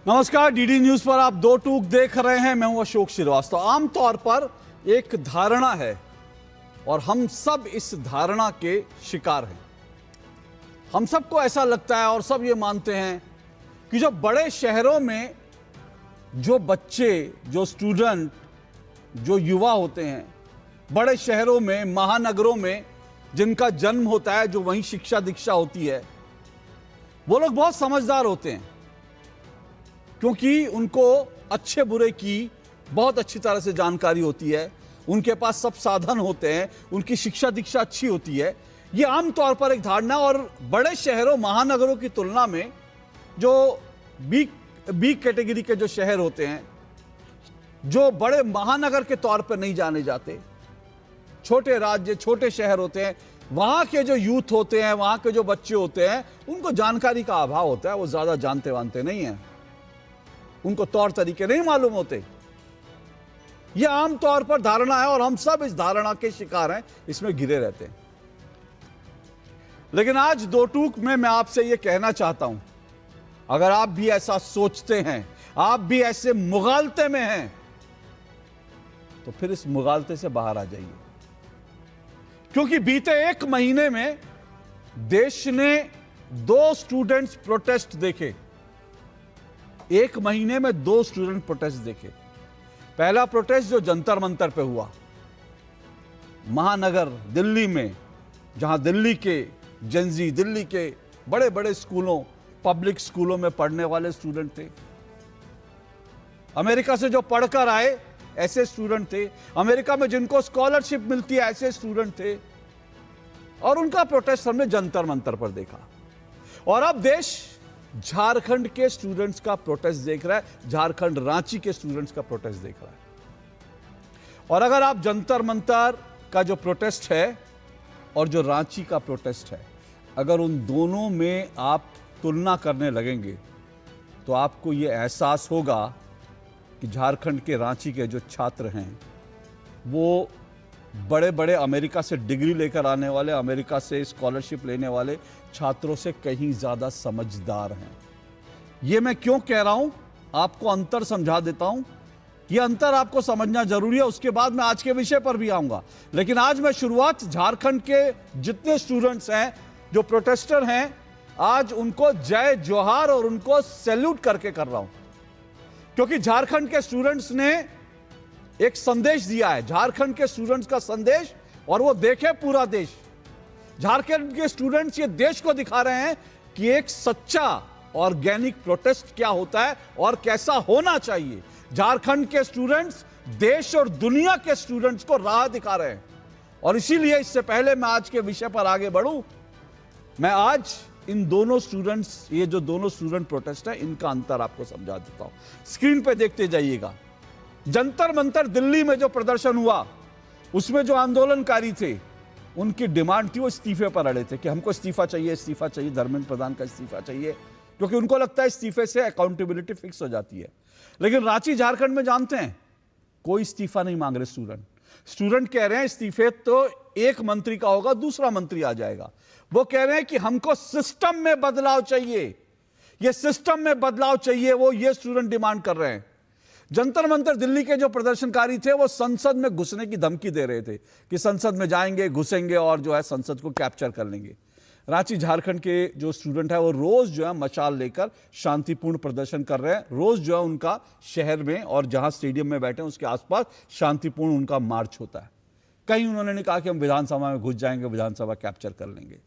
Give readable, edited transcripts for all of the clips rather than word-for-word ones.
नमस्कार, DD news पर आप दो टूक देख रहे हैं। मैं हूं अशोक श्रीवास्तव। आमतौर पर एक धारणा है और हम सब इस धारणा के शिकार हैं। हम सबको ऐसा लगता है और सब ये मानते हैं कि जो बड़े शहरों में जो बच्चे, जो स्टूडेंट, जो युवा होते हैं, बड़े शहरों में, महानगरों में जिनका जन्म होता है, जो वहीं शिक्षा दीक्षा होती है, वो लोग बहुत समझदार होते हैं क्योंकि उनको अच्छे बुरे की बहुत अच्छी तरह से जानकारी होती है, उनके पास सब साधन होते हैं, उनकी शिक्षा दीक्षा अच्छी होती है। ये आमतौर पर एक धारणा। और बड़े शहरों, महानगरों की तुलना में जो बी कैटेगरी के जो शहर होते हैं, जो बड़े महानगर के तौर पर नहीं जाने जाते, छोटे राज्य, छोटे शहर होते हैं, वहां के जो यूथ होते हैं, वहां के जो बच्चे होते हैं, उनको जानकारी का अभाव होता है। वो ज्यादा जानते वानते नहीं हैं, उनको तौर तरीके नहीं मालूम होते। यह आमतौर पर धारणा है और हम सब इस धारणा के शिकार हैं, इसमें घिरे रहते हैं। लेकिन आज दो टूक में मैं आपसे यह कहना चाहता हूं, अगर आप भी ऐसा सोचते हैं, आप भी ऐसे मुगालते में हैं, तो फिर इस मुगालते से बाहर आ जाइए। क्योंकि बीते एक महीने में देश ने 2 स्टूडेंट्स प्रोटेस्ट देखे। एक महीने में 2 स्टूडेंट प्रोटेस्ट देखे। पहला प्रोटेस्ट जो जंतर मंतर पे हुआ, महानगर दिल्ली में, जहां दिल्ली के जेंजी, दिल्ली के बड़े बड़े स्कूलों, पब्लिक स्कूलों में पढ़ने वाले स्टूडेंट थे, अमेरिका से जो पढ़कर आए ऐसे स्टूडेंट थे, अमेरिका में जिनको स्कॉलरशिप मिलती है ऐसे स्टूडेंट थे, और उनका प्रोटेस्ट हमने जंतर मंतर पर देखा। और अब देश झारखंड के स्टूडेंट्स का प्रोटेस्ट देख रहा है, झारखंड रांची के स्टूडेंट्स का प्रोटेस्ट देख रहा है। और अगर आप जंतर मंतर का जो प्रोटेस्ट है और जो रांची का प्रोटेस्ट है, अगर उन दोनों में आप तुलना करने लगेंगे तो आपको यह एहसास होगा कि झारखंड के रांची के जो छात्र हैं वो बड़े बड़े अमेरिका से डिग्री लेकर आने वाले, अमेरिका से स्कॉलरशिप लेने वाले छात्रों से कहीं ज़्यादा समझदार हैं। ये मैं क्यों कह रहा हूं, आपको अंतर समझा देता हूं। ये अंतर आपको समझना जरूरी है, उसके बाद मैं आज के विषय पर भी आऊंगा। लेकिन आज मैं शुरुआत झारखंड के जितने स्टूडेंट्स हैं, जो प्रोटेस्टर हैं, आज उनको जय जोहार और उनको सैल्यूट करके कर रहा हूं, क्योंकि झारखंड के स्टूडेंट्स ने एक संदेश दिया है, झारखंड के स्टूडेंट्स का संदेश, और वो देखे पूरा देश। झारखंड के स्टूडेंट्स ये देश को दिखा रहे हैं कि एक सच्चा ऑर्गेनिक प्रोटेस्ट क्या होता है और कैसा होना चाहिए। झारखंड के स्टूडेंट्स देश और दुनिया के स्टूडेंट्स को राह दिखा रहे हैं। और इसीलिए इससे पहले मैं आज के विषय पर आगे बढ़ूं, मैं आज इन दोनों स्टूडेंट्स, ये जो दोनों स्टूडेंट प्रोटेस्ट है, इनका अंतर आपको समझा देता हूं। स्क्रीन पे देखते जाइएगा। जंतर मंतर दिल्ली में जो प्रदर्शन हुआ, उसमें जो आंदोलनकारी थे, उनकी डिमांड थी, वो इस्तीफे पर अड़े थे कि हमको इस्तीफा चाहिए, इस्तीफा चाहिए, धर्मेंद्र प्रधान का इस्तीफा चाहिए, क्योंकि उनको लगता है इस्तीफे से अकाउंटेबिलिटी फिक्स हो जाती है। लेकिन रांची झारखंड में जानते हैं, कोई इस्तीफा नहीं मांग रहे स्टूडेंट कह रहे हैं इस्तीफे तो एक मंत्री का होगा, दूसरा मंत्री आ जाएगा। वो कह रहे हैं कि हमको सिस्टम में बदलाव चाहिए, ये सिस्टम में बदलाव चाहिए, वो ये स्टूडेंट डिमांड कर रहे हैं। जंतर मंतर दिल्ली के जो प्रदर्शनकारी थे, वो संसद में घुसने की धमकी दे रहे थे कि संसद में जाएंगे, घुसेंगे और जो है संसद को कैप्चर कर लेंगे। रांची झारखंड के जो स्टूडेंट है, वो रोज जो है मशाल लेकर शांतिपूर्ण प्रदर्शन कर रहे हैं। रोज जो है उनका शहर में और जहां स्टेडियम में बैठे हैं उसके आसपास शांतिपूर्ण उनका मार्च होता है। कहीं उन्होंने नहीं कहा कि हम विधानसभा में घुस जाएंगे, विधानसभा कैप्चर कर लेंगे।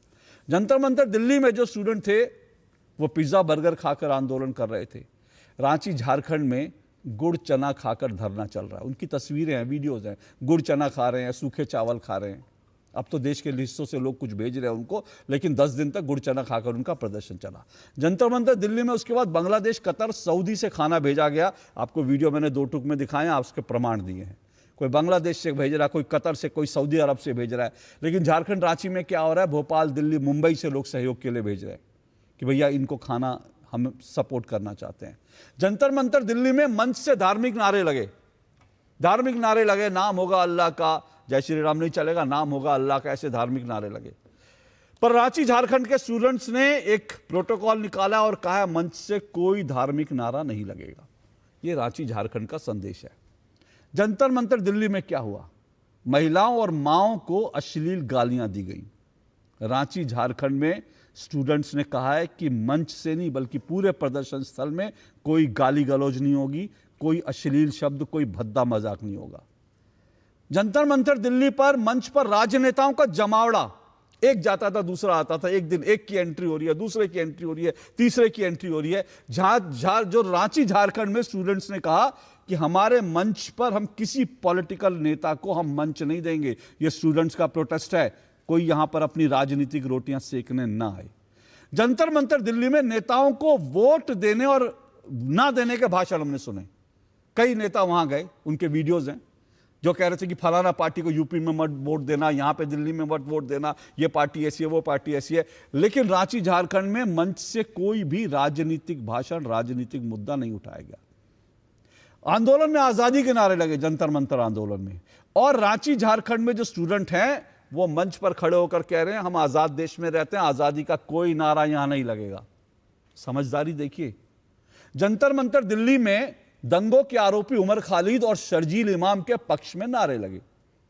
जंतर मंतर दिल्ली में जो स्टूडेंट थे, वो पिज्जा बर्गर खाकर आंदोलन कर रहे थे। रांची झारखंड में गुड़ चना खाकर धरना चल रहा है। उनकी तस्वीरें हैं, वीडियोज हैं, गुड़ चना खा रहे हैं, सूखे चावल खा रहे हैं। अब तो देश के हिस्सों से लोग कुछ भेज रहे हैं उनको, लेकिन 10 दिन तक गुड़ चना खाकर उनका प्रदर्शन चला जंतर मंतर दिल्ली में। उसके बाद बांग्लादेश, कतर, सऊदी से खाना भेजा गया। आपको वीडियो मैंने दो टूक में दिखाए, आप उसके प्रमाण दिए हैं। कोई बांग्लादेश से भेज रहा है, कोई कतर से, कोई सऊदी अरब से भेज रहा है। लेकिन झारखंड रांची में क्या हो रहा है, भोपाल, दिल्ली, मुंबई से लोग सहयोग के लिए भेज रहे हैं कि भैया इनको खाना हम सपोर्ट करना चाहते हैं। जंतर मंतर दिल्ली में मंच से धार्मिक नारे लगे, धार्मिक नारे लगे, नाम होगा अल्लाह का, जय श्री राम नहीं चलेगा, नाम होगा अल्लाह का, ऐसे धार्मिक नारे लगे। पर रांची झारखंड के स्टूडेंट्स ने एक प्रोटोकॉल निकाला और कहा मंच से कोई धार्मिक नारा नहीं लगेगा। यह रांची झारखंड का संदेश है। जंतर मंतर दिल्ली में क्या हुआ? महिलाओं और माओं को अश्लील गालियां दी गई। रांची झारखंड में स्टूडेंट्स ने कहा है कि मंच से नहीं बल्कि पूरे प्रदर्शन स्थल में कोई गाली गलौज नहीं होगी, कोई अश्लील शब्द, कोई भद्दा मजाक नहीं होगा। जंतर मंतर दिल्ली पर मंच पर राजनेताओं का जमावड़ा, एक जाता था दूसरा आता था, एक दिन एक की एंट्री हो रही है, दूसरे की एंट्री हो रही है, तीसरे की एंट्री हो रही है। जो रांची झारखंड में स्टूडेंट्स ने कहा कि हमारे मंच पर हम किसी पॉलिटिकल नेता को हम मंच नहीं देंगे, ये स्टूडेंट्स का प्रोटेस्ट है, कोई यहां पर अपनी राजनीतिक रोटियां सेकने ना आए। जंतर मंतर दिल्ली में नेताओं को वोट देने और ना देने के भाषण हमने सुने। कई नेता वहां गए, उनके वीडियोज हैं जो कह रहे थे कि फलाना पार्टी को यूपी में मत वोट देना, यहां पे दिल्ली में मत वोट देना, ये पार्टी ऐसी है, वो पार्टी ऐसी है। लेकिन रांची झारखंड में मंच से कोई भी राजनीतिक भाषण, राजनीतिक मुद्दा नहीं उठाया गया। आंदोलन में आजादी के नारे लगे, जंतर मंतर आंदोलन में। और रांची झारखंड में जो स्टूडेंट हैं वो मंच पर खड़े होकर कह रहे हैं हम आजाद देश में रहते हैं, आजादी का कोई नारा यहां नहीं लगेगा। समझदारी देखिए। जंतर मंतर दिल्ली में दंगों के आरोपी उमर खालिद और शर्जील इमाम के पक्ष में नारे लगे,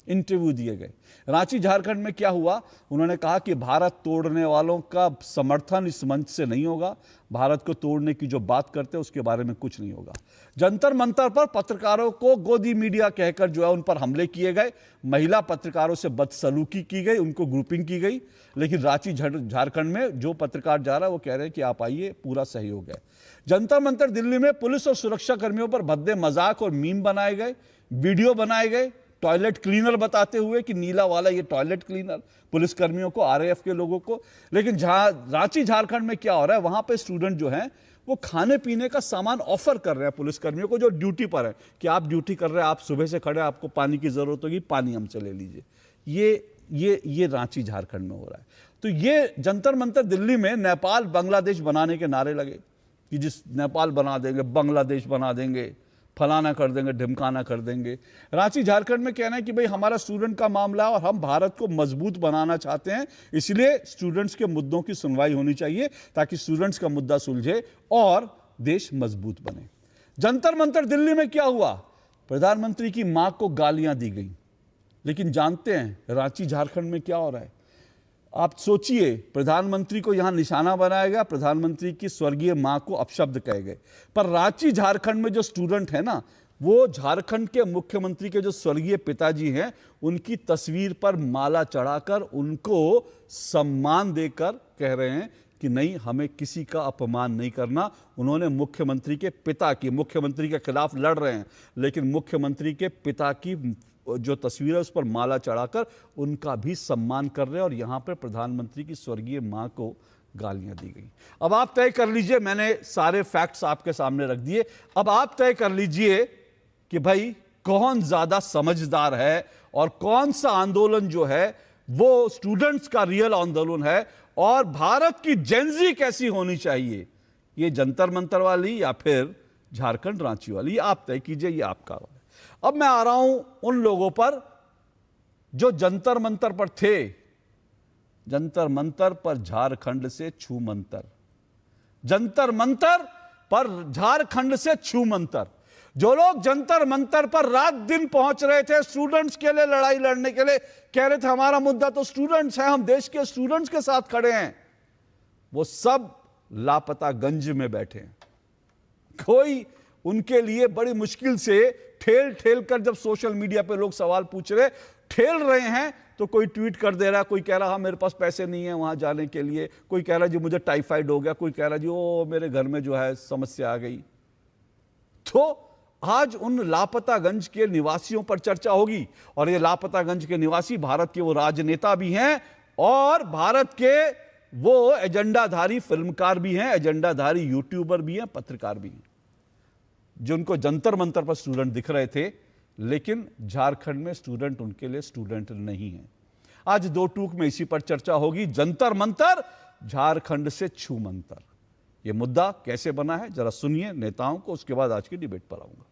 इंटरव्यू दिए गए। रांची झारखंड में क्या हुआ? उन्होंने कहा कि भारत तोड़ने वालों का समर्थन इस मंच से नहीं होगा, भारत को तोड़ने की जो बात करते हैं उसके बारे में कुछ नहीं होगा। जंतर मंतर पर पत्रकारों को गोदी मीडिया कहकर जो है उन पर हमले किए गए, महिला पत्रकारों से बदसलूकी की गई, उनको ग्रुपिंग की गई। लेकिन रांची झारखंड में जो पत्रकार जा रहा है वो कह रहे हैं कि आप आइए, पूरा सहयोग है। जंतर मंतर दिल्ली में पुलिस और सुरक्षा कर्मियों पर भद्दे मजाक और मीम बनाए गए, वीडियो बनाए गए, टॉयलेट क्लीनर बताते हुए कि नीला वाला ये टॉयलेट क्लीनर, पुलिस कर्मियों को, आरएएफ के लोगों को। लेकिन रांची झारखंड में क्या हो रहा है, वहां पे स्टूडेंट जो हैं वो खाने पीने का सामान ऑफर कर रहे हैं पुलिस कर्मियों को जो ड्यूटी पर है, कि आप ड्यूटी कर रहे हैं, आप सुबह से खड़े, आपको पानी की जरूरत होगी, पानी हमसे ले लीजिए। ये रांची झारखंड में हो रहा है। तो ये जंतर मंतर दिल्ली में नेपाल बांग्लादेश बनाने के नारे लगे कि जिस नेपाल बना देंगे, बांग्लादेश बना देंगे, फलाना कर देंगे, ढिमकाना कर देंगे। रांची झारखंड में कहना है कि भाई हमारा स्टूडेंट का मामला है और हम भारत को मजबूत बनाना चाहते हैं, इसलिए स्टूडेंट्स के मुद्दों की सुनवाई होनी चाहिए ताकि स्टूडेंट्स का मुद्दा सुलझे और देश मजबूत बने। जंतर मंतर दिल्ली में क्या हुआ? प्रधानमंत्री की मां को गालियां दी गई। लेकिन जानते हैं रांची झारखंड में क्या हो रहा है? आप सोचिए, प्रधानमंत्री को यहां निशाना बनाया गया, प्रधानमंत्री की स्वर्गीय मां को अपशब्द कहे गए। पर रांची झारखंड में जो स्टूडेंट है ना, वो झारखंड के मुख्यमंत्री के जो स्वर्गीय पिताजी हैं उनकी तस्वीर पर माला चढ़ाकर उनको सम्मान देकर कह रहे हैं कि नहीं, हमें किसी का अपमान नहीं करना। उन्होंने मुख्यमंत्री के पिता की, मुख्यमंत्री के खिलाफ लड़ रहे हैं लेकिन मुख्यमंत्री के पिता की जो तस्वीर है उस पर माला चढ़ाकर उनका भी सम्मान कर रहे हैं। और यहां पर प्रधानमंत्री की स्वर्गीय मां को गालियां दी गई। अब आप तय कर लीजिए, मैंने सारे फैक्ट्स आपके सामने रख दिए, अब आप तय कर लीजिए कि भाई कौन ज्यादा समझदार है और कौन सा आंदोलन जो है वो स्टूडेंट्स का रियल आंदोलन है और भारत की जेनजी कैसी होनी चाहिए, ये जंतर मंतर वाली या फिर झारखंड रांची वाली, आप तय कीजिए, ये आपका। अब मैं आ रहा हूं उन लोगों पर जो जंतर मंतर पर थे। जंतर मंतर पर झारखंड से छू मंतर, जंतर मंतर पर झारखंड से छू मंतर। जो लोग जंतर मंतर पर रात दिन पहुंच रहे थे स्टूडेंट्स के लिए लड़ाई लड़ने के लिए, कह रहे थे हमारा मुद्दा तो स्टूडेंट्स है, हम देश के स्टूडेंट्स के साथ खड़े हैं, वो सब लापता गंज में बैठे हैं। कोई उनके लिए बड़ी मुश्किल से ठेल ठेल कर, जब सोशल मीडिया पे लोग सवाल पूछ रहे, ठेल रहे हैं, तो कोई ट्वीट कर दे रहा, कोई कह रहा हाँ मेरे पास पैसे नहीं है वहां जाने के लिए, कोई कह रहा जी मुझे टाइफाइड हो गया, कोई कह रहा जी ओ मेरे घर में जो है समस्या आ गई। तो आज उन लापतागंज के निवासियों पर चर्चा होगी और ये लापतागंज के निवासी भारत के वो राजनेता भी हैं और भारत के वो एजेंडाधारी फिल्मकार भी हैं, एजेंडाधारी यूट्यूबर भी हैं, पत्रकार भी हैं, जिनको जंतर मंतर पर स्टूडेंट दिख रहे थे, लेकिन झारखंड में स्टूडेंट उनके लिए स्टूडेंट नहीं है। आज दो टूक में इसी पर चर्चा होगी, जंतर मंतर झारखंड से छू मंतर। यह मुद्दा कैसे बना है जरा सुनिए नेताओं को, उसके बाद आज की डिबेट पर आऊंगा।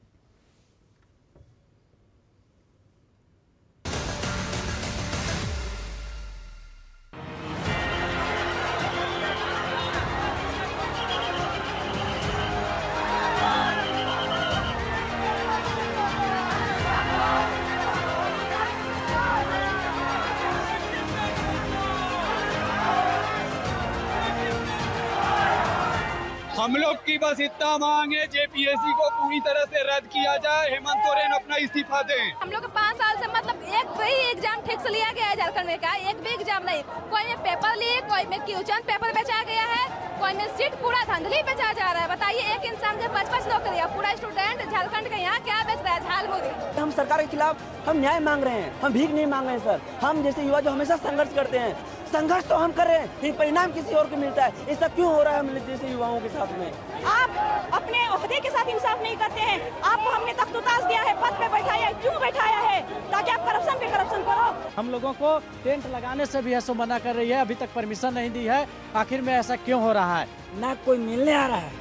हम लोग की बस इतना मांग है, जेपीएससी को पूरी तरह से रद्द किया जाए, हेमंत सोरेन अपना इस्तीफा दें। हम लोग 5 साल से मतलब एक भी एग्जाम ठीक से लिया गया है झारखंड में का, एक भी एग्जाम नहीं। कोई में पेपर लीक, कोई में क्वेश्चन पेपर बेचा गया है, कोई में सीट पूरा धांधली बेचा जा रहा है। बताइए एक इंसान के 5-5 नौकरियां, पूरा स्टूडेंट झारखंड के यहाँ क्या बेच रहा है? झाल मुड़ी। हम सरकार के खिलाफ हम न्याय मांग रहे हैं, हम भीख नहीं मांग रहे हैं सर। हम जैसे युवा जो हमेशा संघर्ष करते हैं, संघर्ष तो हम कर रहे हैं, फिर परिणाम किसी और को मिलता है। ऐसा क्यों हो रहा है हम जैसे युवाओं के साथ में? आप अपने ओहदे के साथ इंसाफ नहीं करते हैं। आपको हमने तख्त उतार दिया है, पद पे बैठाया है, क्यों बैठाया है? ताकि आप करप्शन पे करप्शन करो। हम लोगों को टेंट लगाने से भी ऐसा मना कर रही है, अभी तक परमिशन नहीं दी है। आखिर में ऐसा क्यों हो रहा है? ना कोई मिलने आ रहा है,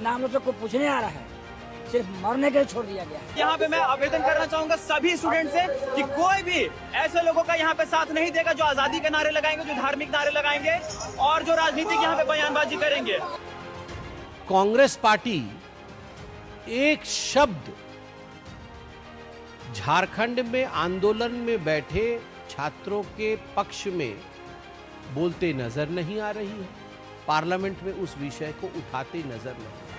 ना हम लोग से कोई पूछने आ रहा है, सिर्फ मरने के लिए छोड़ दिया गया। यहाँ पे मैं आवेदन करना चाहूंगा सभी स्टूडेंट से कि कोई भी ऐसे लोगों का यहाँ पे साथ नहीं देगा जो आजादी के नारे लगाएंगे, जो धार्मिक नारे लगाएंगे और जो राजनीतिक यहाँ पे बयानबाजी करेंगे। कांग्रेस पार्टी एक शब्द झारखंड में आंदोलन में बैठे छात्रों के पक्ष में बोलते नजर नहीं आ रही है, पार्लियामेंट में उस विषय को उठाते नजर नहीं।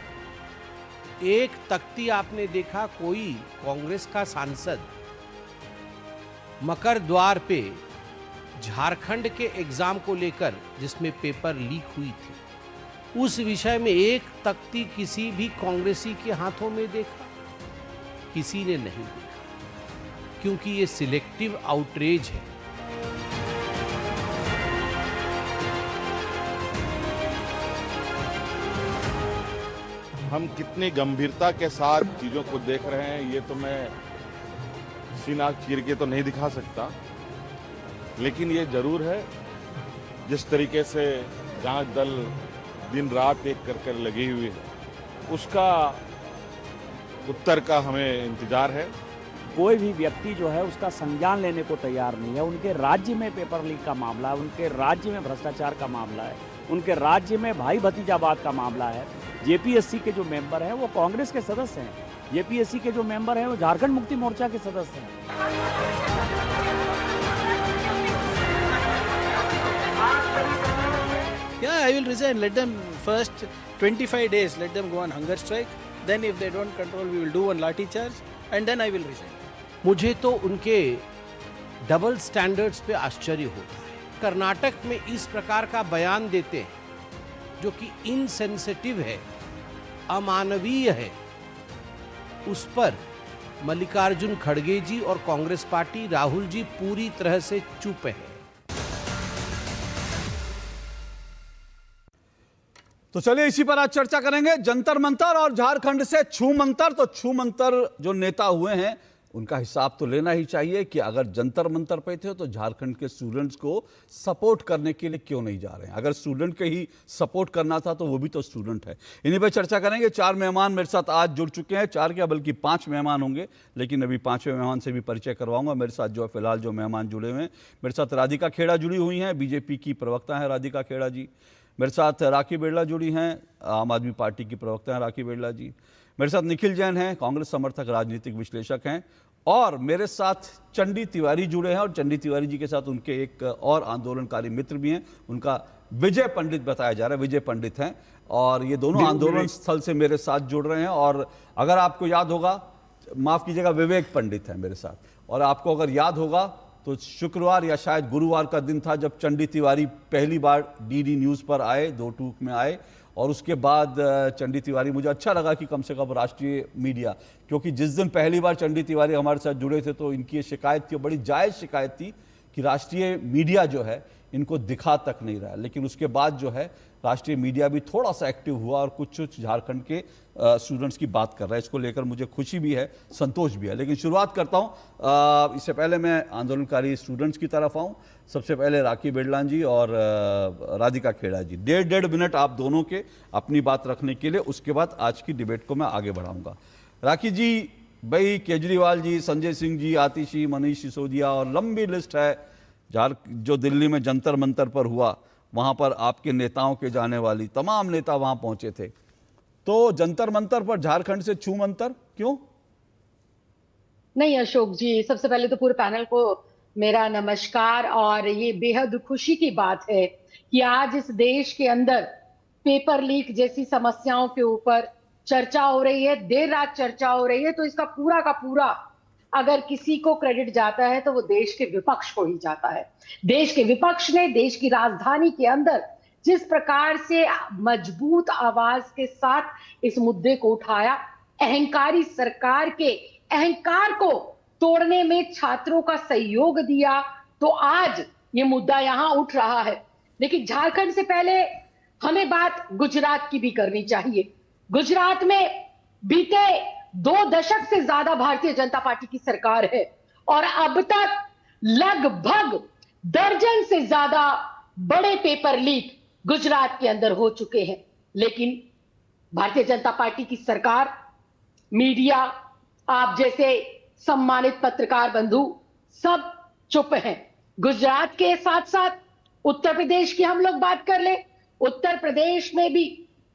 एक तख्ती आपने देखा, कोई कांग्रेस का सांसद मकर द्वार पे झारखंड के एग्जाम को लेकर जिसमें पेपर लीक हुई थी, उस विषय में एक तख्ती किसी भी कांग्रेसी के हाथों में देखा? किसी ने नहीं देखा, क्योंकि ये सिलेक्टिव आउटरीच है। हम कितनी गंभीरता के साथ चीज़ों को देख रहे हैं ये तो मैं सीना चीर के तो नहीं दिखा सकता, लेकिन ये जरूर है जिस तरीके से जांच दल दिन रात एक कर लगी हुई है, उसका उत्तर का हमें इंतजार है। कोई भी व्यक्ति जो है उसका संज्ञान लेने को तैयार नहीं है। उनके राज्य में पेपर लीक का मामला है, उनके राज्य में भ्रष्टाचार का मामला है, उनके राज्य में भाई भतीजावाद का मामला है। जेपीएससी के जो मेंबर हैं वो कांग्रेस के सदस्य हैं, जेपीएससी के जो मेंबर हैं वो झारखंड मुक्ति मोर्चा के सदस्य हैं। Yeah, I will resign. Let them first 25 days. Let them go on hunger strike. Then, if they don't control, we will do one lathi charge, and then I will resign. मुझे तो उनके double standards पे आश्चर्य होता है। कर्नाटक में इस प्रकार का बयान देते हैं जो कि इनसेंसिटिव है, अमानवीय है, उस पर मल्लिकार्जुन खड़गे जी और कांग्रेस पार्टी, राहुल जी पूरी तरह से चुप है। तो चलिए इसी पर आज चर्चा करेंगे। जंतर मंतर और झारखंड से छू मंतर। तो छू मंतर जो नेता हुए हैं उनका हिसाब तो लेना ही चाहिए कि अगर जंतर मंतर पे थे तो झारखंड के स्टूडेंट्स को सपोर्ट करने के लिए क्यों नहीं जा रहे हैं। अगर स्टूडेंट के ही सपोर्ट करना था तो वो भी तो स्टूडेंट है। इन्हीं पर चर्चा करेंगे। 4 मेहमान मेरे साथ आज जुड़ चुके हैं, 4 क्या बल्कि 5 मेहमान होंगे, लेकिन अभी 5वें मेहमान से भी परिचय करवाऊंगा। मेरे साथ जो है फिलहाल जो मेहमान जुड़े हुए हैं, मेरे साथ राधिका खेड़ा जुड़ी हुई हैं, बीजेपी की प्रवक्ता हैं राधिका खेड़ा जी। मेरे साथ राखी बिरला जुड़ी हैं, आम आदमी पार्टी की प्रवक्ता हैं राखी बिरला जी। मेरे साथ निखिल जैन हैं, कांग्रेस समर्थक राजनीतिक विश्लेषक हैं। और मेरे साथ चंडी तिवारी जुड़े हैं, और चंडी तिवारी जी के साथ उनके एक और आंदोलनकारी मित्र भी हैं, उनका विजय पंडित बताया जा रहा है, विजय पंडित हैं। और ये दोनों आंदोलन स्थल से मेरे साथ जुड़ रहे हैं। और अगर आपको याद होगा, माफ कीजिएगा, विवेक पंडित हैं मेरे साथ। और आपको अगर याद होगा तो शुक्रवार या शायद गुरुवार का दिन था जब चंडी तिवारी पहली बार डीडी न्यूज़ पर आए, 2 टूक में आए। और उसके बाद चंडी तिवारी, मुझे अच्छा लगा कि कम से कम राष्ट्रीय मीडिया, क्योंकि जिस दिन पहली बार चंडी तिवारी हमारे साथ जुड़े थे तो इनकी ये शिकायत थी, बड़ी जायज़ शिकायत थी कि राष्ट्रीय मीडिया जो है इनको दिखा तक नहीं रहा है। लेकिन उसके बाद जो है राष्ट्रीय मीडिया भी थोड़ा सा एक्टिव हुआ और कुछ झारखंड के स्टूडेंट्स की बात कर रहा है। इसको लेकर मुझे खुशी भी है, संतोष भी है। लेकिन शुरुआत करता हूँ, इससे पहले मैं आंदोलनकारी स्टूडेंट्स की तरफ आऊँ। सबसे पहले राखी बिरला जी और राधिका खेड़ा जी, 1.5 मिनट आप दोनों के अपनी बात रखने के लिए। उसके बाद आज की डिबेट को मैं आगे बढ़ाऊंगा। राखी जी, भाई केजरीवाल जी, संजय सिंह जी, आतिशी, मनीष सिसोदिया और लंबी लिस्ट है जो दिल्ली में जंतर मंतर पर हुआ, वहां पर आपके नेताओं के जाने वाली तमाम नेता वहां पहुंचे थे। तो जंतर मंतर पर झारखंड से छू मंतर क्यों? नहीं अशोक जी, सबसे पहले तो पूरे पैनल को मेरा नमस्कार। और ये बेहद खुशी की बात है कि आज इस देश के अंदर पेपर लीक जैसी समस्याओं के ऊपर चर्चा हो रही है, देर रात चर्चा हो रही है, तो इसका पूरा का पूरा अगर किसी को क्रेडिट जाता है तो वो देश के विपक्ष को ही जाता है। देश के विपक्ष ने देश की राजधानी के अंदर जिस प्रकार से मजबूत आवाज के साथ इस मुद्दे को उठाया, अहंकारी सरकार के अहंकार को तोड़ने में छात्रों का सहयोग दिया, तो आज ये मुद्दा यहां उठ रहा है। लेकिन झारखंड से पहले हमें बात गुजरात की भी करनी चाहिए। गुजरात में बीते 2 दशक से ज्यादा भारतीय जनता पार्टी की सरकार है और अब तक लगभग दर्जन से ज्यादा बड़े पेपर लीक गुजरात के अंदर हो चुके हैं। लेकिन भारतीय जनता पार्टी की सरकार, मीडिया, आप जैसे सम्मानित पत्रकार बंधु सब चुप हैं। गुजरात के साथ साथ उत्तर प्रदेश की हम लोग बात कर ले, उत्तर प्रदेश में भी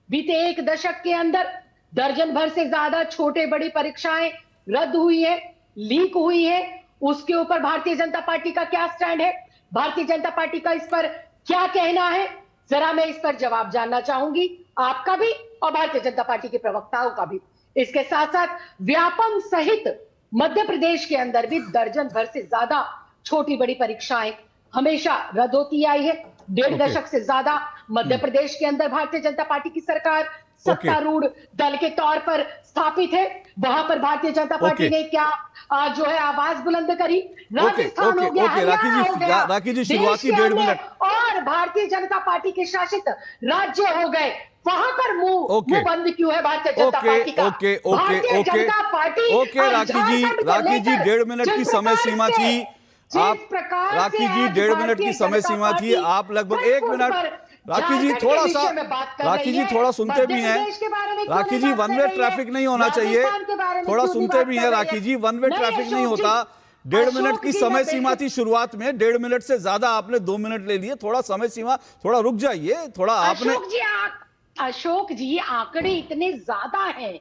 बीते 1 दशक के अंदर दर्जन भर से ज्यादा छोटे बड़ी परीक्षाएं रद्द हुई है, लीक हुई है। उसके ऊपर भारतीय जनता पार्टी का क्या स्टैंड है, भारतीय जनता पार्टी का इस पर क्या कहना है, जरा मैं इस पर जवाब जानना चाहूंगी, आपका भी और भारतीय जनता पार्टी के प्रवक्ताओं का भी। इसके साथ साथ व्यापम सहित मध्य प्रदेश के अंदर भी दर्जन भर से ज्यादा छोटी बड़ी परीक्षाएं हमेशा रद्द होती आई है। 1.5 दशक से ज्यादा मध्य प्रदेश के अंदर भारतीय जनता पार्टी की सरकार सत्तारूढ़ दल के तौर पर स्थापित है। वहां पर भारतीय जनता पार्टी ने क्या जो है आवाज बुलंद करी। राजस्थान हो गया, हरियाणा हो गया, राखी जी शुरुआती 1.5 मिनट और भारतीय जनता पार्टी के शासित राज्य हो गए, वहां पर मुंह बंद क्यों है भारतीय जनता पार्टी का? भारतीय जनता पार्टी राखी जी 1.5 मिनट की समय सीमा थी। आप राखी जी 1.5 मिनट की समय सीमा थी, आप लगभग 1 मिनट। राखी जी थोड़ा सा, राखी जी थोड़ा सुनते भी हैं। राखी जी 1 वे ट्रैफिक नहीं होना चाहिए, थोड़ा सुनते भी हैं। राखी जी 1 वे ट्रैफिक नहीं होता। 1.5 मिनट की समय सीमा थी शुरुआत में, 1.5 मिनट से ज्यादा आपने 2 मिनट ले लिए। थोड़ा समय सीमा, थोड़ा रुक जाइए, थोड़ा आपने। अशोक जी आंकड़े इतने ज्यादा हैं,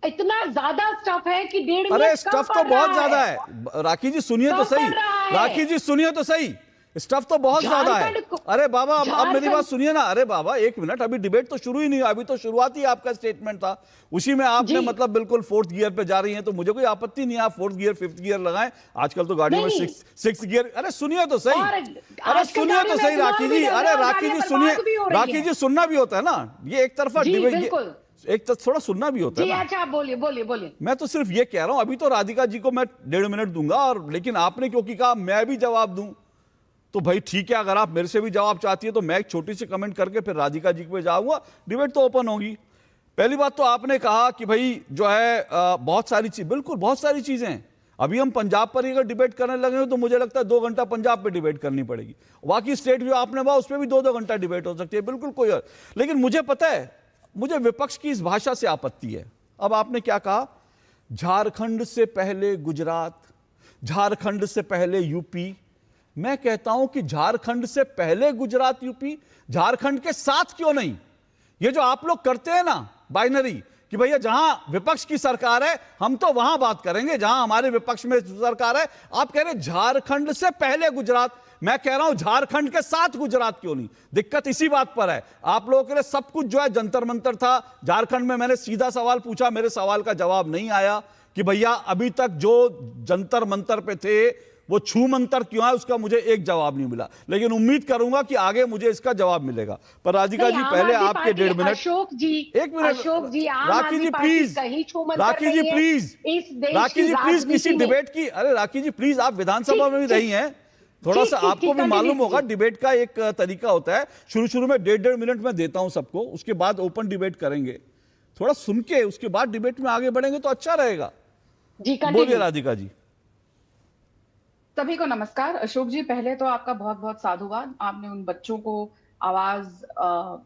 इतना ज्यादा स्टफ है कि 1.5 मिनट। अरे स्टफ तो बहुत ज्यादा है। राखी जी सुनिए तो सही, राखी जी सुनिए तो सही, स्टफ तो बहुत ज्यादा है। अरे बाबा अब मेरी बात सुनिए ना। अरे बाबा 1 मिनट, अभी डिबेट तो शुरू ही नहीं हुआ, अभी तो शुरुआत ही आपका स्टेटमेंट था, उसी में आपने मतलब बिल्कुल 4th गियर पे जा रही हैं, तो मुझे कोई आपत्ति नहीं है आप 4th गियर 5th गियर लगाएं। आजकल तो गाड़ियों में 6th गियर। अरे सुनिए तो सही, अरे सुनिए तो सही राखी जी। अरे राखी जी सुनिए, राखी जी सुनना भी होता है ना, ये एक तरफा डिबेट, एक तो थोड़ा सुनना भी होता है ना। अच्छा बोलिए बोलिए बोलिए। मैं तो सिर्फ ये कह रहा हूं, अभी तो राधिका जी को मैं 1.5 मिनट दूंगा, और लेकिन आपने क्योंकि कहा मैं भी जवाब दूं, तो भाई ठीक है, अगर आप मेरे से भी जवाब चाहती है तो मैं एक छोटी सी कमेंट करके फिर राधिका जी पे जाऊंगा, डिबेट तो ओपन होगी। पहली बात तो आपने कहा कि भाई जो है बहुत सारी चीज, बिल्कुल बहुत सारी चीजें हैं। अभी हम पंजाब पर ही अगर डिबेट करने लगे तो मुझे लगता है 2 घंटा पंजाब पे डिबेट करनी पड़ेगी। बाकी स्टेट जो आपने वहा उस पर भी 2-2 घंटा डिबेट हो सकती है, बिल्कुल कोई और। लेकिन मुझे पता है, मुझे विपक्ष की इस भाषा से आपत्ति है। अब आपने क्या कहा, झारखंड से पहले गुजरात, झारखंड से पहले यूपी। मैं कहता हूं कि झारखंड से पहले गुजरात यूपी, झारखंड के साथ क्यों नहीं? ये जो आप लोग करते हैं ना बाइनरी, कि भैया जहां विपक्ष की सरकार है हम तो वहां बात करेंगे जहां हमारे विपक्ष में सरकार है। आप कह रहे झारखंड से पहले गुजरात, मैं कह रहा हूं झारखंड के साथ गुजरात क्यों नहीं? दिक्कत इसी बात पर है। आप लोगों के लिए सब कुछ जो है जंतर मंतर था। झारखंड में मैंने सीधा सवाल पूछा, मेरे सवाल का जवाब नहीं आया कि भैया अभी तक जो जंतर मंतर पे थे वो छू मंतर क्यों है, उसका मुझे एक जवाब नहीं मिला। लेकिन उम्मीद करूंगा कि आगे मुझे इसका जवाब मिलेगा। पर राधिका जी पहले आपके 1.5 minute, Ashok ji 1 minute, Ashok ji, Rakhi ji please, Rakhi ji please, Rakhi ji please किसी डिबेट की, अरे राखी जी प्लीज, आप विधानसभा में भी रही हैं, थोड़ा सा आपको भी मालूम होगा डिबेट का एक तरीका होता है। शुरू में 1.5 मिनट में देता हूं सबको, उसके बाद ओपन डिबेट करेंगे। थोड़ा सुन के उसके बाद डिबेट में आगे बढ़ेंगे तो अच्छा रहेगा। बोलिए राधिका जी। सभी को नमस्कार। अशोक जी पहले तो आपका बहुत बहुत साधुवाद, आपने उन बच्चों को आवाज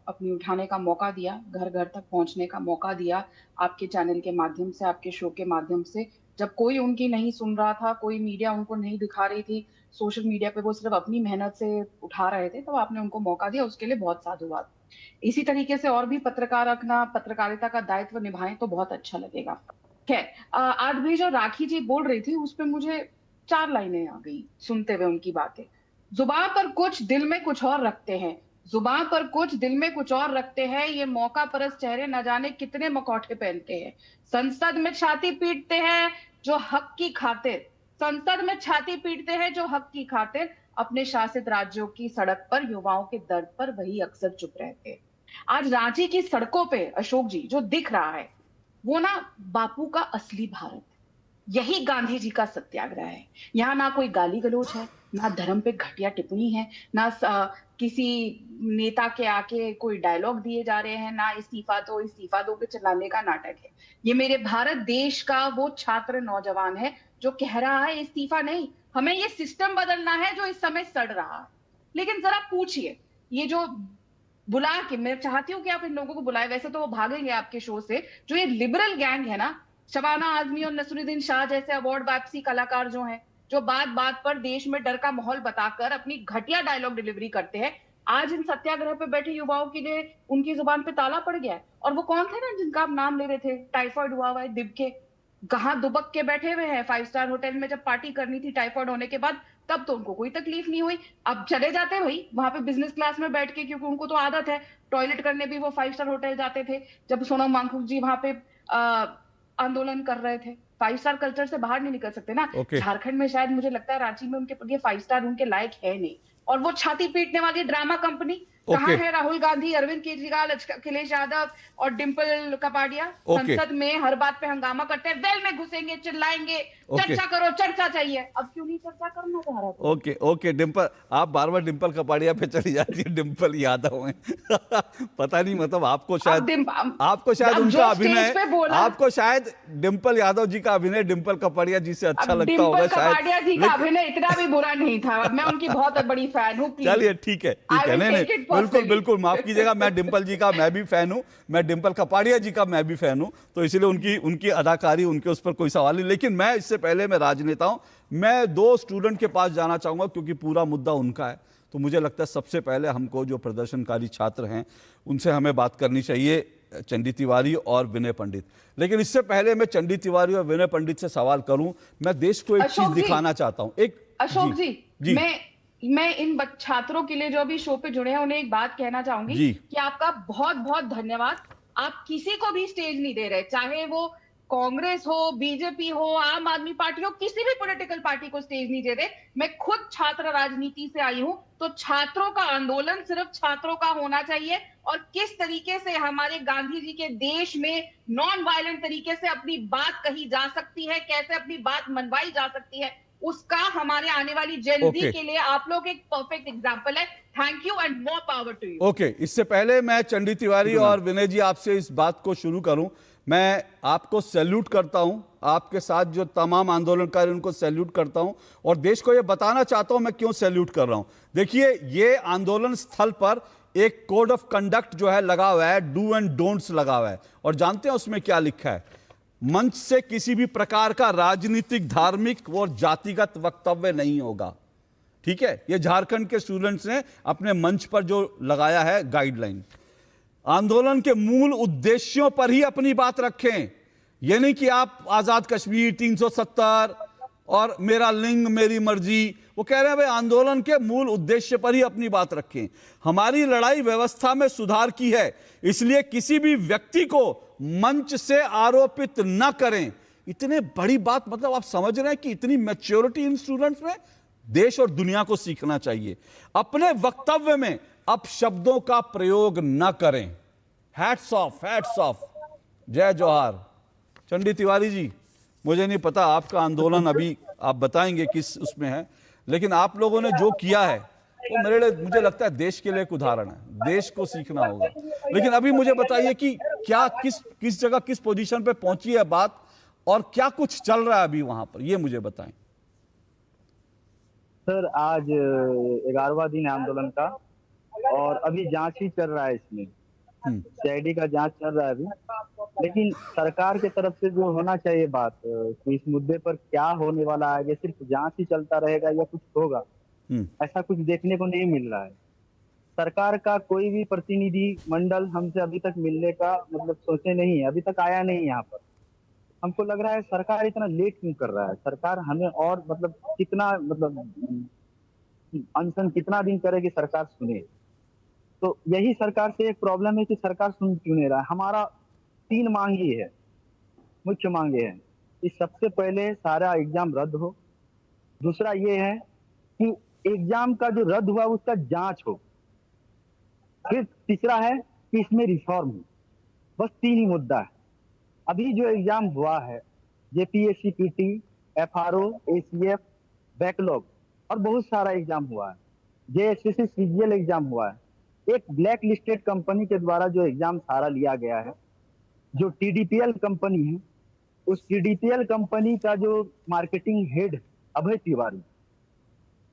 अपनी उठाने का मौका दिया, घर घर तक पहुंचने का मौका दिया, आपके चैनल के माध्यम से, आपके शो के माध्यम से। जब कोई उनकी नहीं सुन रहा था, कोई मीडिया उनको नहीं दिखा रही थी, सोशल मीडिया पे वो सिर्फ अपनी मेहनत से उठा रहे थे, तो आपने उनको मौका दिया, उसके लिए बहुत साधुवाद। इसी तरीके से और भी पत्रकार अपना पत्रकारिता का दायित्व निभाएं तो बहुत अच्छा लगेगा। खैर, आज भी जो राखी जी बोल रही थी उस पर मुझे 4 लाइनें आ गई सुनते हुए उनकी बातें। जुबान पर कुछ, दिल में कुछ और रखते हैं, जुबान पर कुछ, दिल में कुछ और रखते हैं। ये मौका परस्त चेहरे न जाने कितने मकौठे पहनते हैं। संसद में छाती पीटते हैं जो हक की खातिर, संसद में छाती पीटते हैं जो हक की खातिर, अपने शासित राज्यों की सड़क पर युवाओं के दर्द पर वही अक्सर चुप रहते हैं। आज रांची की सड़कों पे अशोक जी जो दिख रहा है वो ना बापू का असली भारत है। यही गांधी जी का सत्याग्रह है। यहाँ ना कोई गाली गलौज है, ना धर्म पे घटिया टिप्पणी है, ना किसी नेता के आके कोई डायलॉग दिए जा रहे हैं, ना इस्तीफा दो के चिल्लाने का नाटक है। ये मेरे भारत देश का वो छात्र नौजवान है जो कह रहा है इस्तीफा नहीं, हमें ये सिस्टम बदलना है जो इस समय सड़ रहा है। लेकिन जरा पूछिए, ये जो बुला के, मैं चाहती हूँ कि आप इन लोगों को बुलाए, वैसे तो वो भागेंगे आपके शो से, जो ये लिबरल गैंग है ना, शबाना आजमी और नसरुद्दीन शाह जैसे अवार्ड वापसी कलाकार जो हैं, जो बात बात पर देश में डर का माहौल बताकर अपनी घटिया डायलॉग डिलीवरी करते हैं, आज इन सत्याग्रह पे बैठे युवाओं के लिए उनकी जुबान पे ताला पड़ गया है। और वो कौन थे ना जिनका आप नाम ले रहे थे, टाइफाइड हुआ हुआ है, दिबके, कहां दुबक के बैठे हुए हैं 5 स्टार होटल में। जब पार्टी करनी थी टाइफाइड होने के बाद, तब तो उनको कोई तकलीफ नहीं हुई। अब चले जाते भाई वहां पे बिजनेस क्लास में बैठ के, क्योंकि उनको तो आदत है, टॉयलेट करने भी वो 5 स्टार होटल जाते थे। जब सोनम वांगचुक जी वहां पे आंदोलन कर रहे थे, 5 स्टार कल्चर से बाहर नहीं निकल सकते ना। झारखंड में शायद मुझे लगता है रांची में उनके 5 स्टार उनके लायक है नहीं। और वो छाती पीटने वाली ड्रामा कंपनी कहाँ है? राहुल गांधी, अरविंद केजरीवाल, अखिलेश यादव और डिंपल कपाड़िया संसद में हर बात पे हंगामा करते हैं, वेल में घुसेंगे, चिल्लाएंगे, चर्चा करो, चर्चा चाहिए। अब क्यों नहीं चर्चा करना चाह रहा? ओके डिंपल, आप बार बार डिंपल कपाड़िया पे चली जाती है, डिंपल यादव हैं। पता नहीं, मतलब आपको शायद उनका अभिनय, आपको शायद डिंपल यादव जी का अभिनय डिंपल कपाड़िया जी से अच्छा लगता होगा शायद। कपाड़िया जी का अभिनय इतना भी बुरा नहीं था, मैं उनकी बहुत बड़ी फैन हूँ। चलिए ठीक है, नहीं बिल्कुल माफ कीजिएगा, मैं डिंपल जी का मैं भी फैन हूं, मैं डिंपल कपाड़िया जी का मैं भी फैन हूं, तो इसलिए उनकी अदाकारी, उनके उस पर कोई सवाल नहीं। लेकिन मैं इससे पहले मैं राजनेता हूं, मैं 2 स्टूडेंट के पास जाना चाहूंगा क्योंकि पूरा मुद्दा उनका है। तो मुझे लगता है सबसे पहले हमको जो प्रदर्शनकारी छात्र हैं उनसे हमें बात करनी चाहिए, चंडी तिवारी और विनय पंडित। लेकिन इससे पहले मैं चंडी तिवारी और विनय पंडित से सवाल करूं, मैं देश को एक चीज दिखाना चाहता हूं। अशोक जी मैं इन छात्रों के लिए जो अभी शो पे जुड़े हैं उन्हें एक बात कहना चाहूंगी कि आपका बहुत बहुत धन्यवाद। आप किसी को भी स्टेज नहीं दे रहे, चाहे वो कांग्रेस हो, बीजेपी हो, आम आदमी पार्टी हो, किसी भी पॉलिटिकल पार्टी को स्टेज नहीं दे रहे। मैं खुद छात्र राजनीति से आई हूं, तो छात्रों का आंदोलन सिर्फ छात्रों का होना चाहिए। और किस तरीके से हमारे गांधी जी के देश में नॉन वायलेंट तरीके से अपनी बात कही जा सकती है, कैसे अपनी बात मनवाई जा सकती है, उसका हमारे आने वाली जेन ज़ी के लिए आप लोग एक परफेक्ट एग्जांपल है। Thank you and more power to you. Okay, इससे पहले मैं चंडी तिवारी और विनय जी आपसे इस बात को शुरू करूं, मैं आपको सैल्यूट करता हूं, आपके साथ जो तमाम आंदोलनकारी उनको सैल्यूट करता हूं और देश को यह बताना चाहता हूं मैं क्यों सैल्यूट कर रहा हूं। देखिए, ये आंदोलन स्थल पर एक कोड ऑफ कंडक्ट जो है लगा हुआ है, डू एंड डोंट्स लगा हुआ है, और जानते हैं उसमें क्या लिखा है? मंच से किसी भी प्रकार का राजनीतिक, धार्मिक और जातिगत वक्तव्य नहीं होगा। ठीक है, ये झारखंड के स्टूडेंट्स ने अपने मंच पर जो लगाया है गाइडलाइन। आंदोलन के मूल उद्देश्यों पर ही अपनी बात रखें, यह नहीं कि आप आजाद कश्मीर, 370 और मेरा लिंग मेरी मर्जी, वो कह रहे हैं भाई आंदोलन के मूल उद्देश्य पर ही अपनी बात रखें। हमारी लड़ाई व्यवस्था में सुधार की है, इसलिए किसी भी व्यक्ति को मंच से आरोपित न करें। इतने बड़ी बात, मतलब आप समझ रहे हैं कि इतनी मैच्योरिटी इन स्टूडेंट्स में, देश और दुनिया को सीखना चाहिए। अपने वक्तव्य में अपशब्दों का प्रयोग न करें। हैट्स ऑफ, जय जोहार। चंडी तिवारी जी, मुझे नहीं पता आपका आंदोलन अभी आप बताएंगे किस उसमें है, लेकिन आप लोगों ने जो किया है वो मुझे लगता है देश के लिए एक उदाहरण है, देश को सीखना होगा। लेकिन अभी मुझे बताइए कि क्या किस जगह, किस पोजीशन पे पहुंची है बात और क्या कुछ चल रहा है अभी वहां पर, ये मुझे बताएं। सर, आज 11वां दिन है आंदोलन का और अभी जांच ही चल रहा है इसमें, सीआईडी का जांच चल रहा है अभी। लेकिन सरकार की तरफ से जो होना चाहिए बात कि इस मुद्दे पर क्या होने वाला है, आगे सिर्फ जांच ही चलता रहेगा या कुछ होगा, ऐसा कुछ देखने को नहीं मिल रहा है। सरकार का कोई भी प्रतिनिधि मंडल हमसे अभी तक मिलने का मतलब सोचे नहीं है, अभी तक आया नहीं यहाँ पर। हमको लग रहा है सरकार इतना लेट क्यों कर रहा है? सरकार हमें और मतलब कितना, मतलब अनशन कितना दिन करेगी सरकार सुने? तो यही सरकार से एक प्रॉब्लम है कि सरकार सुन क्यों नहीं रहा है। हमारा 3 मांग ही है, मुख्य मांगे हैं कि सबसे पहले सारा एग्जाम रद्द हो। दूसरा ये है कि एग्जाम का जो रद्द हुआ उसका जांच हो। फिर तीसरा है कि इसमें रिफॉर्म हो। बस 3 ही मुद्दा है। अभी जो एग्जाम हुआ है JPSC PT, FRO, ACF, backlog और बहुत सारा एग्जाम हुआ है, जेएसएससी सीजीएल एग्जाम हुआ है। एक ब्लैक लिस्टेड कंपनी के द्वारा जो एग्जाम सारा लिया गया है, जो टीडीपीएल कंपनी है, उस टीडीपीएल कंपनी का जो मार्केटिंग हेड अभय तिवारी,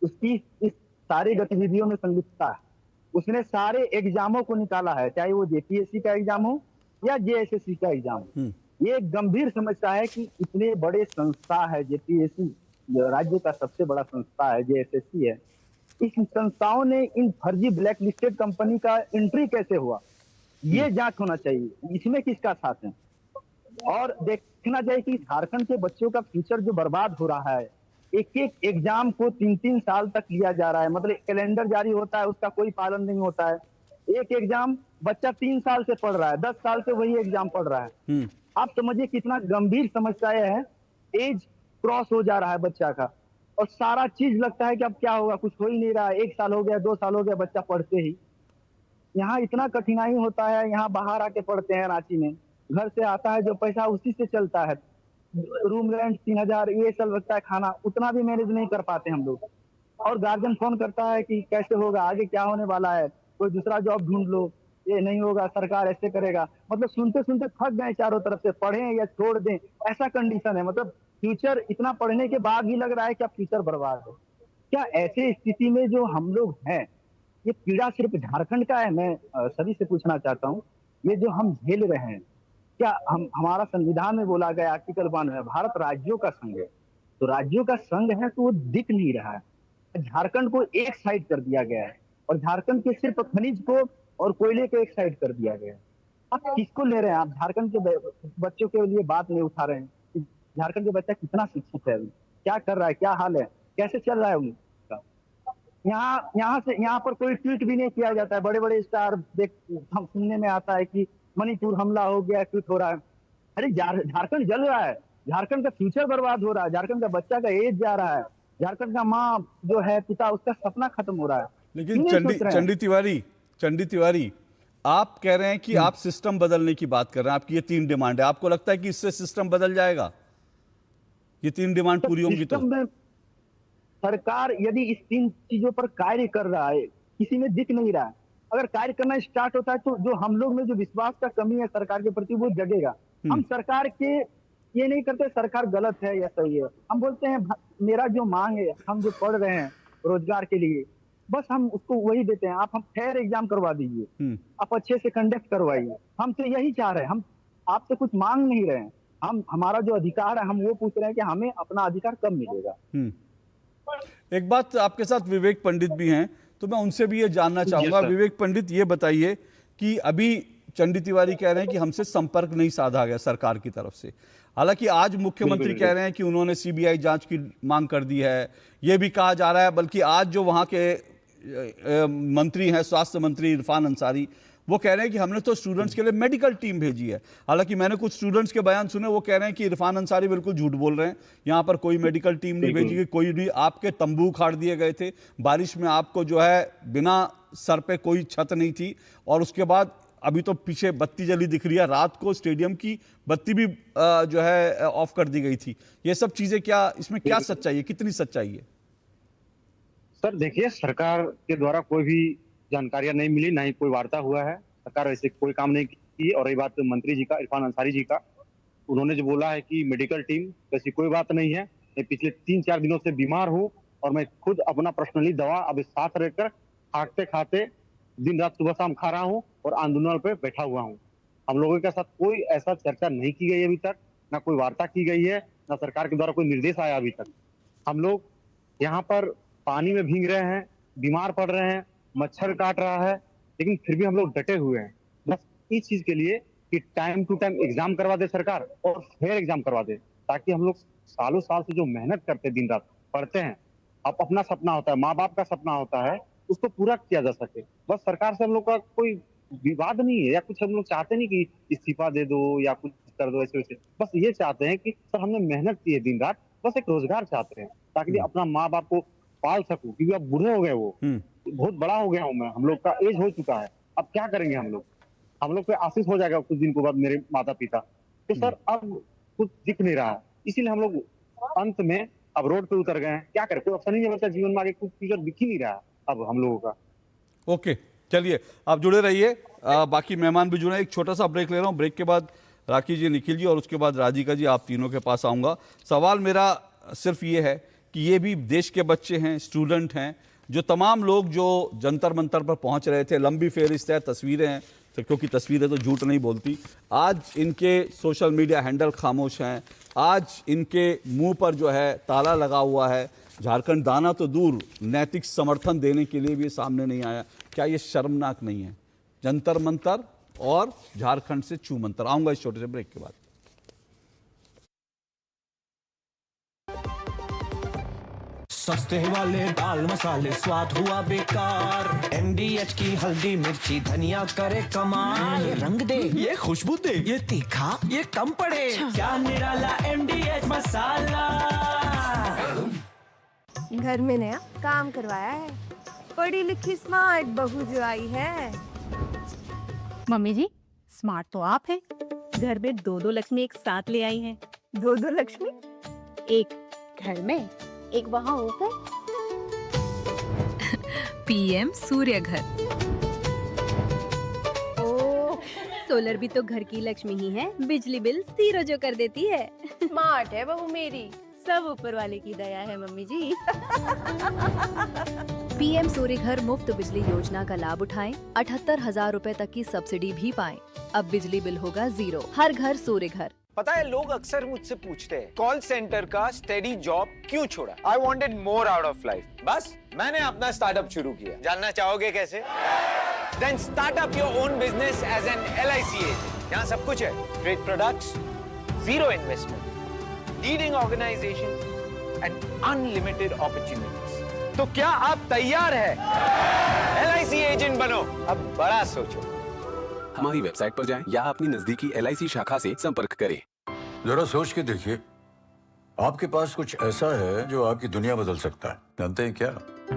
उसकी इस सारे गतिविधियों में संलिप्तता है। उसने सारे एग्जामों को निकाला है, चाहे वो जेपीएससी का एग्जाम हो या जेएसएससी का एग्जाम हो। ये एक गंभीर समस्या है कि इतने बड़े संस्था है जेपीएससी, राज्य का सबसे बड़ा संस्था है, जेएसएससी है, इस संस्थाओं ने इन फर्जी ब्लैक लिस्टेड कंपनी का एंट्री कैसे हुआ, ये जांच होना चाहिए। इसमें किसका साथ है? और देखना चाहिए कि झारखंड के बच्चों का फ्यूचर जो बर्बाद हो रहा है, एक एक एग्जाम को 3-3 साल तक लिया जा रहा है, मतलब कैलेंडर जारी होता है, उसका कोई पालन नहीं होता है। एक एग्जाम बच्चा 3 साल से पढ़ रहा है, 10 साल से वही एग्जाम पढ़ रहा है। आप समझिए कितना गंभीर समस्या है। एज क्रॉस हो जा रहा है बच्चा का और सारा चीज लगता है कि अब क्या होगा, कुछ हो ही नहीं रहा है। 1 साल हो गया, 2 साल हो गया बच्चा पढ़ते ही। यहाँ इतना कठिनाई होता है, यहाँ बाहर आके पढ़ते हैं रांची में, घर से आता है जो पैसा उसी से चलता है। रूम रेंट 3000 ये सब लगता है, खाना उतना भी मैनेज नहीं कर पाते हम लोग। और गार्जियन फोन करता है कि कैसे होगा, आगे क्या होने वाला है, कोई दूसरा जॉब ढूंढ लो, ये नहीं होगा, सरकार ऐसे करेगा। मतलब सुनते सुनते थक गए चारों तरफ से, पढ़ें या छोड़ दें, ऐसा कंडीशन है। मतलब फ्यूचर इतना पढ़ने के बाद ही लग रहा है कि अब फ्यूचर बर्बाद है। क्या ऐसे स्थिति में जो हम लोग हैं, ये पीड़ा सिर्फ झारखंड का है? मैं सभी से पूछना चाहता हूँ, ये जो हम झेल रहे हैं, क्या हमारा संविधान में बोला गया आर्टिकल 1 में भारत राज्यों का संघ है, तो राज्यों का संघ है तो वो दिख नहीं रहा है। झारखंड को एक साइड कर दिया गया है और झारखंड के सिर्फ खनिज को और कोयले को एक साइड कर दिया गया है। आप किसको ले रहे हैं? आप झारखंड के बच्चों के लिए बात नहीं उठा रहे हैं। झारखंड के बच्चा कितना शिक्षित है, क्या कर रहा है, क्या हाल है, कैसे चल रहा है उनका। यहाँ पर कोई ट्वीट भी नहीं किया जाता है। बड़े बड़े स्टार हम सुनने में आता है कि मणिपुर हमला हो गया, ट्वीट हो रहा है। अरे झारखंड जल रहा है, झारखंड का फ्यूचर बर्बाद हो रहा है, झारखंड का बच्चा का एज जा रहा है, झारखंड का माँ जो है, पिता, उसका सपना खत्म हो रहा है। लेकिन चंडी तिवारी, आप कह रहे हैं कि आप सिस्टम बदलने की बात कर रहे हैं, आपकी ये 3 डिमांड है। आपको लगता है कि इससे सिस्टम बदल जाएगा? ये 3 डिमांड पूरी होंगी तो सरकार यदि इस 3 चीजों पर कार्य कर रहा है, किसी में दिख नहीं रहा है, अगर कार्य करना स्टार्ट होता है तो जो हम लोग में जो विश्वास का कमी है सरकार के प्रति, वो जगेगा। हम सरकार के ये नहीं करते सरकार गलत है या सही है, हम बोलते हैं मेरा जो मांग है, हम जो पढ़ रहे हैं रोजगार के लिए, बस हम उसको वही देते हैं। आप हम फेयर एग्जाम करवा दीजिए, आप अच्छे से कंडक्ट करवाइए, हम तो यही चाह रहे हैं। हम आपसे कुछ मांग नहीं रहे हैं, हम हमारा जो अधिकार है हम वो पूछ रहे हैं कि हमें अपना अधिकार कब मिलेगा। एक बात, आपके साथ विवेक पंडित भी हैं, तो मैं उनसे भी ये जानना चाहूंगा। विवेक पंडित, ये बताइए कि अभी चंडी तिवारी कह रहे हैं कि हमसे संपर्क नहीं साधा गया सरकार की तरफ से, हालांकि आज मुख्यमंत्री कह रहे हैं कि उन्होंने सीबीआई जांच की मांग कर दी है। ये भी कहा जा रहा है, बल्कि आज जो वहां के मंत्री हैं, स्वास्थ्य मंत्री इरफान अंसारी, वो कह रहे हैं कि हमने तो स्टूडेंट्स के लिए मेडिकल टीम भेजी है। हालांकि मैंने कुछ स्टूडेंट्स के बयान सुने, वो कह रहे हैं कि इरफान अंसारी बिल्कुल झूठ बोल रहे हैं, यहाँ पर कोई मेडिकल टीम नहीं भेजी गई, कोई नहीं। आपके तंबू उखाड़ दिए गए थे, बारिश में आपको जो है बिना सर पे कोई छत नहीं थी, और उसके बाद अभी तो पीछे बत्ती जली दिख रही है, रात को स्टेडियम की बत्ती भी जो है ऑफ कर दी गई थी। ये सब चीजें क्या, इसमें क्या सच्चाई है, कितनी सच्चाई है? सर देखिए, सरकार के द्वारा कोई भी जानकारियां नहीं मिली, ना ही कोई वार्ता हुआ है, सरकार ऐसे कोई काम नहीं की। और ये बात मंत्री जी का, इरफान अंसारी जी का, उन्होंने जो बोला है कि मेडिकल टीम, ऐसी कोई बात नहीं है। मैं पिछले 3-4 दिनों से बीमार हूँ और मैं खुद अपना पर्सनली दवा अब साथ रहकर खाते खाते दिन रात सुबह शाम खा रहा हूँ और आंदोलन पे बैठा हुआ हूँ। हम लोगों के साथ कोई ऐसा चर्चा नहीं की गई अभी तक, ना कोई वार्ता की गई है, ना सरकार के द्वारा कोई निर्देश आया अभी तक। हम लोग यहाँ पर पानी में भीग रहे हैं, बीमार पड़ रहे हैं, मच्छर काट रहा है, लेकिन फिर भी हम लोग डटे हुए हैं बस इस चीज के लिए कि टाइम टू टाइम एग्जाम करवा दे सरकार और फेयर एग्जाम करवा दे, ताकि हम लोग सालों साल से जो मेहनत करते दिन रात पढ़ते हैं, अब अपना सपना होता है, माँ बाप का सपना होता है, उसको पूरा किया जा सके। बस सरकार से हम लोग का कोई विवाद नहीं है या कुछ हम लोग चाहते नहीं कि इस्तीफा दे दो या कुछ कर दो ऐसे वैसे। बस ये चाहते हैं कि सर हमने मेहनत की है दिन रात, बस एक रोजगार चाहते हैं ताकि अपना माँ बाप को पाल सकूं, क्योंकि अब बूढ़े हो गए, वो बहुत बड़ा हो गया हूं मैं, हम लोग का एज हो चुका है। अब क्या करेंगे हम लोग पे आशीष हो जाएगा कुछ दिन के बाद मेरे माता पिता। तो सर अब कुछ दिख नहीं रहा है, इसीलिए हम लोग अंत में अब रोड पे उतर गए हैं। क्या करें, कोई ऑप्शन ही नहीं बचा जीवन में, आगे कुछ फ्यूचर दिख ही नहीं रहा अब हम लोगों का। ओके, चलिए आप जुड़े रहिए, बाकी मेहमान भी जुड़े। एक छोटा सा ब्रेक ले रहा हूँ, ब्रेक के बाद राखी जी, निखिल जी और उसके बाद राधिका जी, आप तीनों के पास आऊँगा। सवाल मेरा सिर्फ ये है कि ये भी देश के बच्चे हैं, स्टूडेंट हैं, जो तमाम लोग जो जंतर मंतर पर पहुंच रहे थे, लंबी फेहरिस्त है, तस्वीरें हैं, तो क्योंकि तस्वीरें तो झूठ नहीं बोलती। आज इनके सोशल मीडिया हैंडल खामोश हैं, आज इनके मुंह पर जो है ताला लगा हुआ है। झारखंड दाना तो दूर, नैतिक समर्थन देने के लिए भी सामने नहीं आया। क्या ये शर्मनाक नहीं है? जंतर मंतर और झारखंड से छू मंतर। आऊंगा इस छोटे से ब्रेक के बाद। सस्ते वाले दाल मसाले स्वाद हुआ बेकार, MDH की हल्दी मिर्ची धनिया करे कमाल। ये रंग दे, ये खुशबू दे, ये तीखा, ये कम पड़े, क्या निराला MDH मसाला। घर में नया काम करवाया है, पढ़ी लिखी स्मार्ट बहू जो आई है। मम्मी जी स्मार्ट तो आप हैं, घर में दो लक्ष्मी एक साथ ले आई हैं। दो लक्ष्मी, एक घर में एक वहाँ ऊपर। PM सूर्य घर। ओह, सोलर भी तो घर की लक्ष्मी ही है, बिजली बिल जीरो जो कर देती है। स्मार्ट है बहू मेरी, सब ऊपर वाले की दया है मम्मी जी। PM सूर्य घर मुफ्त बिजली योजना का लाभ उठाएं, 78,000 रुपए तक की सब्सिडी भी पाएं। अब बिजली बिल होगा जीरो, हर घर सूर्य घर। पता है लोग अक्सर मुझसे पूछते हैं कॉल सेंटर का स्टेडी जॉब क्यों छोड़ा। I wanted more out of life, बस मैंने अपना स्टार्टअप शुरू किया। जानना चाहोगे कैसे? Then start up your own business as an LIC agent. यहाँ सब कुछ है, great products, zero investment, leading organisation and unlimited opportunities. तो क्या आप तैयार है? LIC एजेंट बनो, अब बड़ा सोचो। हमारी वेबसाइट पर जाएं या अपनी नजदीकी LIC शाखा से संपर्क करें। जरा सोच के देखिए, आपके पास कुछ ऐसा है जो आपकी दुनिया बदल सकता है। जानते हैं क्या?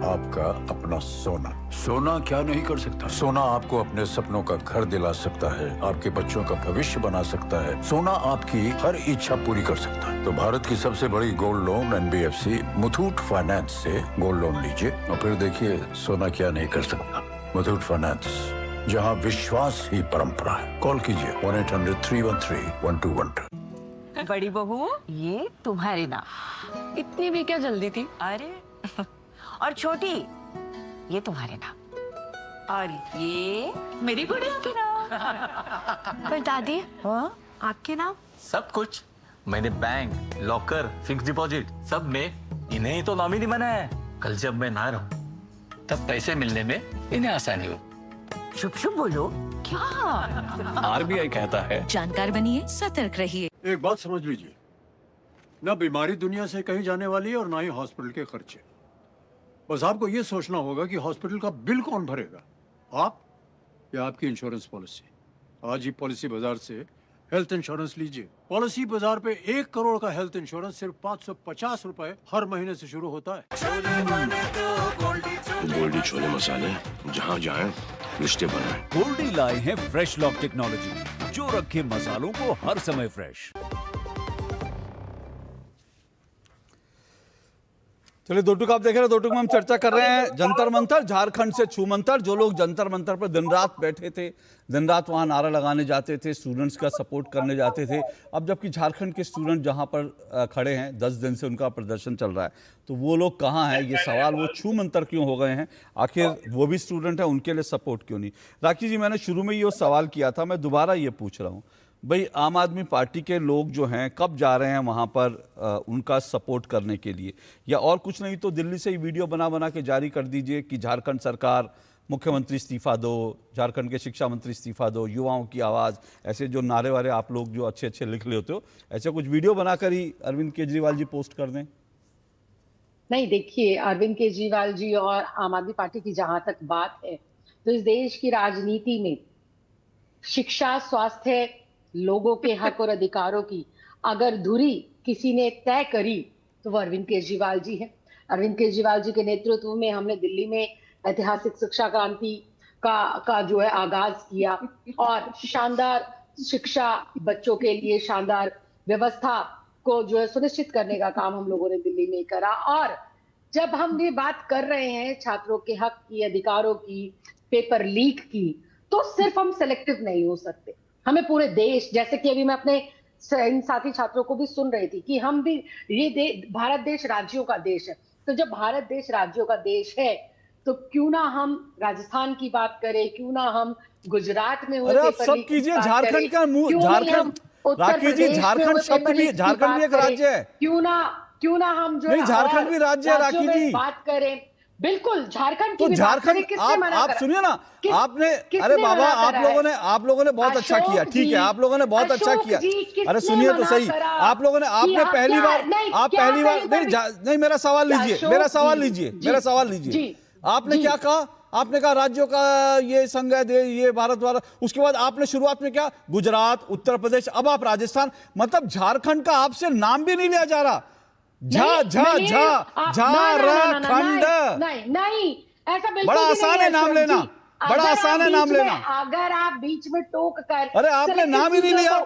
आपका अपना सोना। सोना क्या नहीं कर सकता? सोना आपको अपने सपनों का घर दिला सकता है, आपके बच्चों का भविष्य बना सकता है। सोना आपकी हर इच्छा पूरी कर सकता है। तो भारत की सबसे बड़ी gold loan NBFC Muthoot finance से गोल्ड लोन लीजिए और फिर देखिए सोना क्या नहीं कर सकता। मुथूट फाइनेंस, जहां विश्वास ही परंपरा है। कॉल कीजिए 1-800-313-1212। बड़ी बहू, ये तुम्हारे नाम। इतनी भी क्या जल्दी थी? अरे और छोटी, ये तुम्हारे नाम। और ये मेरी गुड़िया के नाम। पर दादी, हाँ? आपके नाम? सब कुछ मैंने बैंक, लॉकर, फिक्स डिपॉजिट सब में इन्हें ही तो नॉमिनी बनाया है। कल जब मैं ना रहूं तब पैसे मिलने में इन्हें आसानी हो। शुभ शुभ बोलो। क्या? RBI कहता है जानकार बनिए, सतर्क रहिए। एक बात समझ लीजिए, ना बीमारी दुनिया से कहीं जाने वाली है और ना ही हॉस्पिटल के खर्चे। बस आपको ये सोचना होगा कि हॉस्पिटल का बिल कौन भरेगा, आप या आपकी इंश्योरेंस पॉलिसी। आज ही पॉलिसी बाजार से हेल्थ इंश्योरेंस लीजिए। पॉलिसी बाजार पे 1 करोड़ का हेल्थ इंश्योरेंस सिर्फ 550 रुपए हर महीने से शुरू होता है। गोल्डी छोले मसाले, जहाँ जाए रिश्ते बनाए। गोल्डी लाए हैं फ्रेश लॉक टेक्नोलॉजी, जो रखे मसालों को हर समय फ्रेश। चलिए, दो टुक आप देख रहे हैं, दो टुक में हम चर्चा कर रहे हैं जंतर मंतर, झारखंड से छू मंतर। जो लोग जंतर मंतर पर दिन रात बैठे थे, दिन रात वहां नारा लगाने जाते थे, स्टूडेंट्स का सपोर्ट करने जाते थे, अब जबकि झारखंड के स्टूडेंट जहां पर खड़े हैं, 10 दिन से उनका प्रदर्शन चल रहा है, तो वो लोग कहाँ हैं? ये सवाल, वो छू मंतर क्यों हो गए हैं? आखिर वो भी स्टूडेंट है, उनके लिए सपोर्ट क्यों नहीं? राखी जी, मैंने शुरू में ये सवाल किया था, मैं दोबारा ये पूछ रहा हूँ, भाई आम आदमी पार्टी के लोग जो हैं कब जा रहे हैं वहाँ पर उनका सपोर्ट करने के लिए? या और कुछ नहीं तो दिल्ली से ही वीडियो बना बना के जारी कर दीजिए कि झारखंड सरकार, मुख्यमंत्री इस्तीफा दो, झारखंड के शिक्षा मंत्री इस्तीफा दो, युवाओं की आवाज़, ऐसे जो नारे वारे आप लोग जो अच्छे अच्छे लिख लेते हो, ऐसे कुछ वीडियो बनाकर ही अरविंद केजरीवाल जी पोस्ट कर दें। नहीं, देखिए, अरविंद केजरीवाल जी और आम आदमी पार्टी की जहां तक बात है, तो इस देश की राजनीति में शिक्षा, स्वास्थ्य, लोगों के हक और अधिकारों की अगर धुरी किसी ने तय करी तो वो अरविंद केजरीवाल जी हैं। अरविंद केजरीवाल जी के नेतृत्व में हमने दिल्ली में ऐतिहासिक शिक्षा क्रांति का जो है आगाज किया और शानदार शिक्षा, बच्चों के लिए शानदार व्यवस्था को जो है सुनिश्चित करने का काम हम लोगों ने दिल्ली में करा। और जब हम ये बात कर रहे हैं छात्रों के हक की, अधिकारों की, पेपर लीक की, तो सिर्फ हम सिलेक्टिव नहीं हो सकते, हमें पूरे देश, जैसे कि अभी मैं अपने इन साथी छात्रों को भी सुन रही थी कि हम भी भारत देश राज्यों का देश है, तो जब भारत देश राज्यों का देश है तो क्यों ना हम राजस्थान की बात करें, क्यों ना हम गुजरात में हुए पेपर सब लीक की कीजिए, बात झारखंड का करें, क्यों नहीं हम उत्तर राखी जी, प्रदेश में झारखंड हुए शब्द पेपर भी, लीक की झारखंड भी बात एक राज्य है। करें, क्यों ना हम जो नहीं, है झारखंड और भी राज्य है राज्यों राखी में जी। बात करें, बिल्कुल झारखंड की तो भी बात करें, झारखंड किसने मना आप करा? सुनिए ना, आपने, किसने अरे बाबा, मना आप करा लोगों ने बहुत अच्छा अशोक किया, ठीक जी, है, आप लोगों ने बहुत अच्छा अशोक किया। जी, किसने अरे सुनिए तो मना सही, करा आप लोगों ने, कि आपने आप पहली क्या- बार, नहीं, आप क्या पहली बार, कहीं पर नहीं, मेरा सवाल लीजिए, अशोक मेरा सवाल जी, लीजिए, जी, मेरा सवाल लीजिए। जी, आपने जी। क्या कहा? आपने कहा राज्यों का ये संघ है, ये भारत वाला, उसके बाद आपने शुरुआत में क्या, गुजरात, उत्तर प्रदेश, अब आप राजस्थान, मतलब झारखंड का आपसे नाम भी नहीं लिया जा रहा। झारखंड, नहीं, ऐसा बिल्कुल बड़ा भी आसान नहीं है नाम अशोक लेना, जी। बड़ा अगर आसान है आप नाम बीच में- लेना। अगर आप बीच में टोक कर, अरे आपने नाम ही नहीं लिया।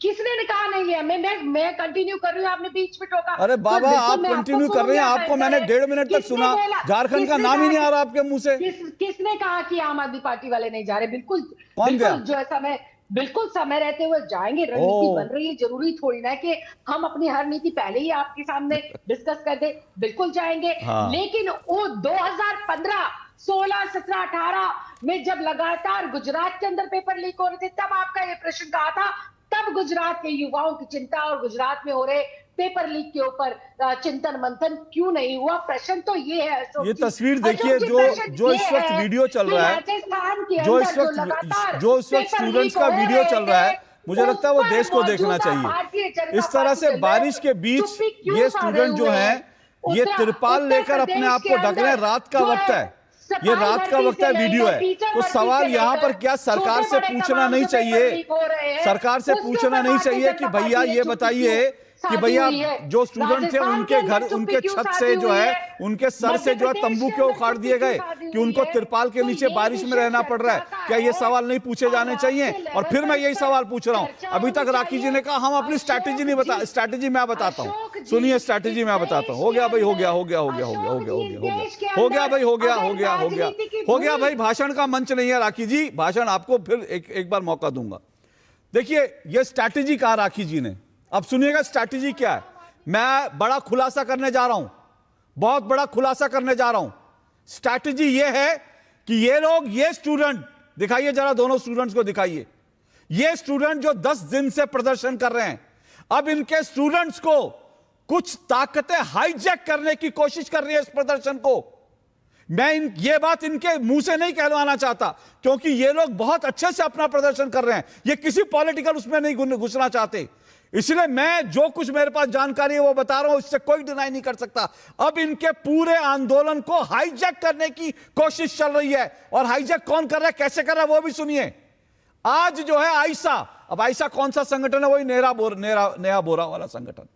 किसने कहा नहीं लिया? मैं कंटिन्यू कर रही हूँ, आपने बीच में टोका। अरे तो बाबा, बिल्कुल आप मैं आपको कंटिन्यू कर रहे हैं, सुनूंगा, आपको मैंने 1.5 मिनट तक किसने सुना, बोला? झारखंड का किसने नाम ही कहा नहीं आ रहा आपके मुंह से। किसने कहा कि आम आदमी पार्टी वाले नहीं जा रहे? बिल्कुल, कौन गया? जो है समय, बिल्कुल समय रहते हुए जाएंगे, रणनीति बन रही है, जरूरी थोड़ी ना है कि हम अपनी हर नीति पहले ही आपके सामने डिस्कस कर दे, बिल्कुल जाएंगे। हाँ। लेकिन वो 2015, 16, 17, 18 में जब लगातार गुजरात के अंदर पेपर लीक हो रहे थे, तब आपका ये प्रश्न कहा था, तब गुजरात के युवाओं की चिंता और गुजरात में हो रहे पेपर लीक के ऊपर चिंतन मंथन क्यों नहीं हुआ? प्रश्न तो ये है अशोक ये जी। तस्वीर अशोक देखिए, जी, जो प्रश्न इस ये वक्त है वीडियो चल कि रहा है, राजस्थान के जो अंदर इस वक्त लगातार स्टूडेंट्स पेपर का लीक हो वीडियो रहे चल रहा है, हैं, मुझे उस लगता है वो पर देश को देखना मौजूदा चाहिए। भारतीय जनता इस तरह से पार्टी के बारिश लोग के बीच चुप्पी क्यों ये साधे स्टूडेंट जो हुए हैं, ये तिरपाल उत्तर लेकर अपने प्रदेश आप के को ढक रहे हैं, अंदर रात का जो वक्त है, ये सफाई रात का भर्ती वक्त से है, वीडियो लेकर है। टीचर तो भर्ती सवाल से यहाँ पर लेकर क्या सरकार से छोटे बड़े पूछना तमाम नहीं जो पेपर चाहिए, लीक हो रहे हैं, सरकार से उसके पूछना ऊपर नहीं भारतीय चाहिए कि जनता भैया पार्टी ने ये चुप्पी बताइए क्यों कि साधी भैया हुई है? जो स्टूडेंट थे राजस्थान उनके के अंदर घर, चुप्पी उनके क्यों छत साधी से जो हुई है, है? उनके सर से जो है मध्य तंबू प्रदेश क्यों के उखाड़ अंदर दिए चुप्पी गए क्यों साधी कि हुई उनको है? तिरपाल के तो नीचे ये बारिश में विषय रहना पड़ रहा है? चर्चा क्या ये है सवाल नहीं पूछे जाने और चाहिए? राष्ट्रीय और फिर लेवल मैं पर यही इस सवाल पर पूछ रहा हूँ। चर्चा अभी तक होनी राखी जी ने कहा हम अपनी स्ट्रैटेजी नहीं बता, स्ट्रैटेजी मैं बताता हूँ, अशोक जी, सुनिए स्ट्रैटेजी मैं बताता हूँ। हो गया भाई, हो गया, हो गया, हो गया, हो गया, हो गया, हो गया, हो गया भाई, हो गया, हो गया, हो गया, हो गया भाई। भाषण का मंच नहीं है राखी जी, भाषण आपको फिर एक बार मौका दूंगा। देखिए, ये स्ट्रैटेजी कहा राखी जी ने, अब सुनिएगा स्ट्रैटेजी क्या है। मैं बड़ा खुलासा करने जा रहा हूं, बहुत बड़ा खुलासा करने जा रहा हूं। स्ट्रैटेजी ये है कि ये लोग, ये स्टूडेंट, दिखाइए जरा, दोनों स्टूडेंट्स को दिखाइए, ये स्टूडेंट जो 10 दिन से प्रदर्शन कर रहे हैं, अब इनके स्टूडेंट्स को कुछ ताकतें हाईजैक करने की कोशिश कर रही है इस प्रदर्शन को। मैं ये बात इनके मुंह से नहीं कहलवाना चाहता, क्योंकि ये लोग बहुत अच्छे से अपना प्रदर्शन कर रहे हैं, ये किसी पॉलिटिकल उसमें नहीं घुसना चाहते, इसलिए मैं जो कुछ मेरे पास जानकारी है वो बता रहा हूं, इससे कोई डिनाई नहीं कर सकता। अब इनके पूरे आंदोलन को हाईजैक करने की कोशिश चल रही है, और हाईजैक कौन कर रहा है, कैसे कर रहा है, वो भी सुनिए। आज जो है आयशा, अब आयशा कौन सा संगठन है? वही नेहा बोरा वाला संगठन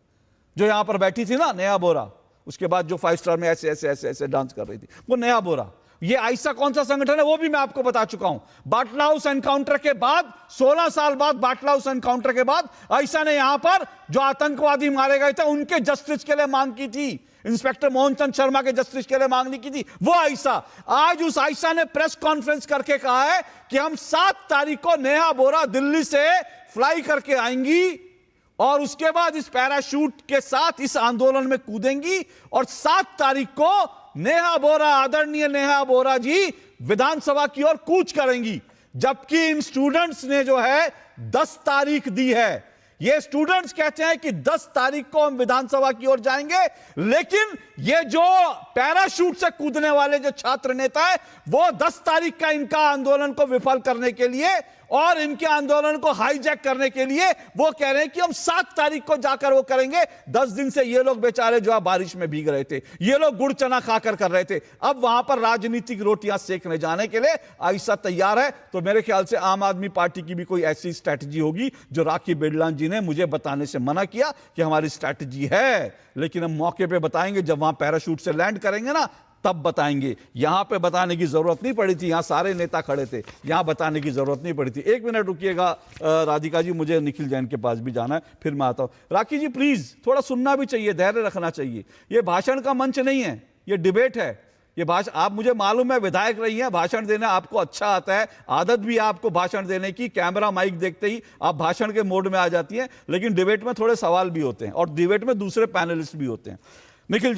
जो यहां पर बैठी थी ना, नेहा बोरा, उसके बाद जो 5 स्टार में ऐसे ऐसे ऐसे ऐसे डांस कर रही थी, वो नेहा बोरा। ये आयशा कौन सा संगठन है वो भी मैं आपको बता चुका हूं। बाटला हाउस एनकाउंटर के बाद, 16 साल बाद बाटला हाउस एनकाउंटर के बाद आयशा ने यहां पर जो आतंकवादी मारे गए थे उनके जस्टिस के लिए मांग की थी, इंस्पेक्टर मोहन चंद शर्मा के जस्टिस के लिए मांगनी की थी, वो आयशा। आज उस आयशा ने प्रेस कॉन्फ्रेंस करके कहा है कि हम 7 तारीख को नेहा बोरा दिल्ली से फ्लाई करके आएंगी और उसके बाद इस पैराशूट के साथ इस आंदोलन में कूदेंगी, और 7 तारीख को नेहा बोरा, आदरणीय नेहा बोरा जी विधानसभा की ओर कूच करेंगी। जबकि इन स्टूडेंट्स ने जो है 10 तारीख दी है। ये स्टूडेंट्स कहते हैं कि 10 तारीख को हम विधानसभा की ओर जाएंगे, लेकिन ये जो पैराशूट से कूदने वाले जो छात्र नेता है वो 10 तारीख का इनका आंदोलन को विफल करने के लिए और इनके आंदोलन को हाईजैक करने के लिए वो कह रहे हैं कि हम 7 तारीख को जाकर वो करेंगे। 10 दिन से ये लोग बेचारे जो है बारिश में भीग रहे थे, ये लोग गुड़ चना खाकर कर रहे थे, अब वहां पर राजनीतिक रोटियां सेकने जाने के लिए आयशा तैयार है। तो मेरे ख्याल से आम आदमी पार्टी की भी कोई ऐसी स्ट्रैटेजी होगी जो राखी बिरला जी ने मुझे बताने से मना किया कि हमारी स्ट्रैटेजी है, लेकिन हम मौके पे बताएंगे जब वहां पैराशूट से लैंड करेंगे ना, तब बताएंगे। यहां पे बताने की जरूरत नहीं पड़ी थी, यहां सारे नेता खड़े थे, यहां बताने की जरूरत नहीं पड़ी थी। 1 मिनट रुकिएगा राधिका जी, मुझे निखिल जैन के पास भी जाना है, फिर मैं आता हूं। राखी जी प्लीज थोड़ा सुनना भी चाहिए, धैर्य रखना चाहिए। ये भाषण का मंच नहीं है, ये डिबेट है। ये भाषण, आप मुझे मालूम है विधायक रही हैं, भाषण देना आपको अच्छा आता है, आदत भी है आपको भाषण देने की, कैमरा माइक देखते ही आप भाषण के मोड में आ जाती हैं, लेकिन डिबेट में थोड़े सवाल भी होते हैं और डिबेट में दूसरे पैनलिस्ट भी होते हैं। निखिल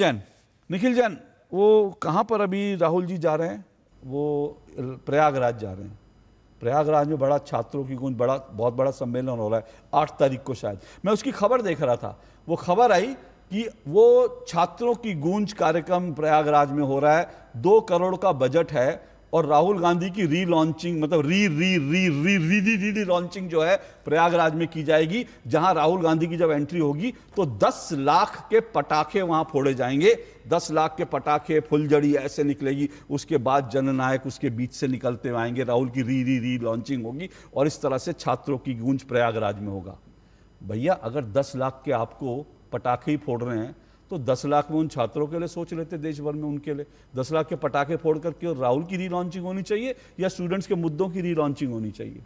जैन वो कहाँ पर अभी राहुल जी जा रहे हैं? वो प्रयागराज जा रहे हैं। प्रयागराज में बड़ा छात्रों की कुछ बहुत बड़ा सम्मेलन हो रहा है 8 तारीख को शायद। मैं उसकी खबर देख रहा था, वो खबर आई कि वो छात्रों की गूंज कार्यक्रम प्रयागराज में हो रहा है, 2 करोड़ का बजट है और राहुल गांधी की री लॉन्चिंग लॉन्चिंग जो है प्रयागराज में की जाएगी, जहां राहुल गांधी की जब एंट्री होगी तो 10 लाख के पटाखे वहां फोड़े जाएंगे। 10 लाख के पटाखे, फुलझड़ी ऐसे निकलेगी, उसके बाद जननायक उसके बीच से निकलते आएंगे, राहुल की री लॉन्चिंग होगी और इस तरह से छात्रों की गूंज प्रयागराज में होगा। भैया अगर 10 लाख के आपको पटाखे ही फोड़ रहे हैं तो 10 लाख में उन छात्रों के लिए सोच लेते, देश भर में उनके लिए 10 लाख के पटाखे फोड़ करके राहुल की री लॉन्चिंग होनी चाहिए या स्टूडेंट्स के मुद्दों की री लॉन्चिंग होनी चाहिए?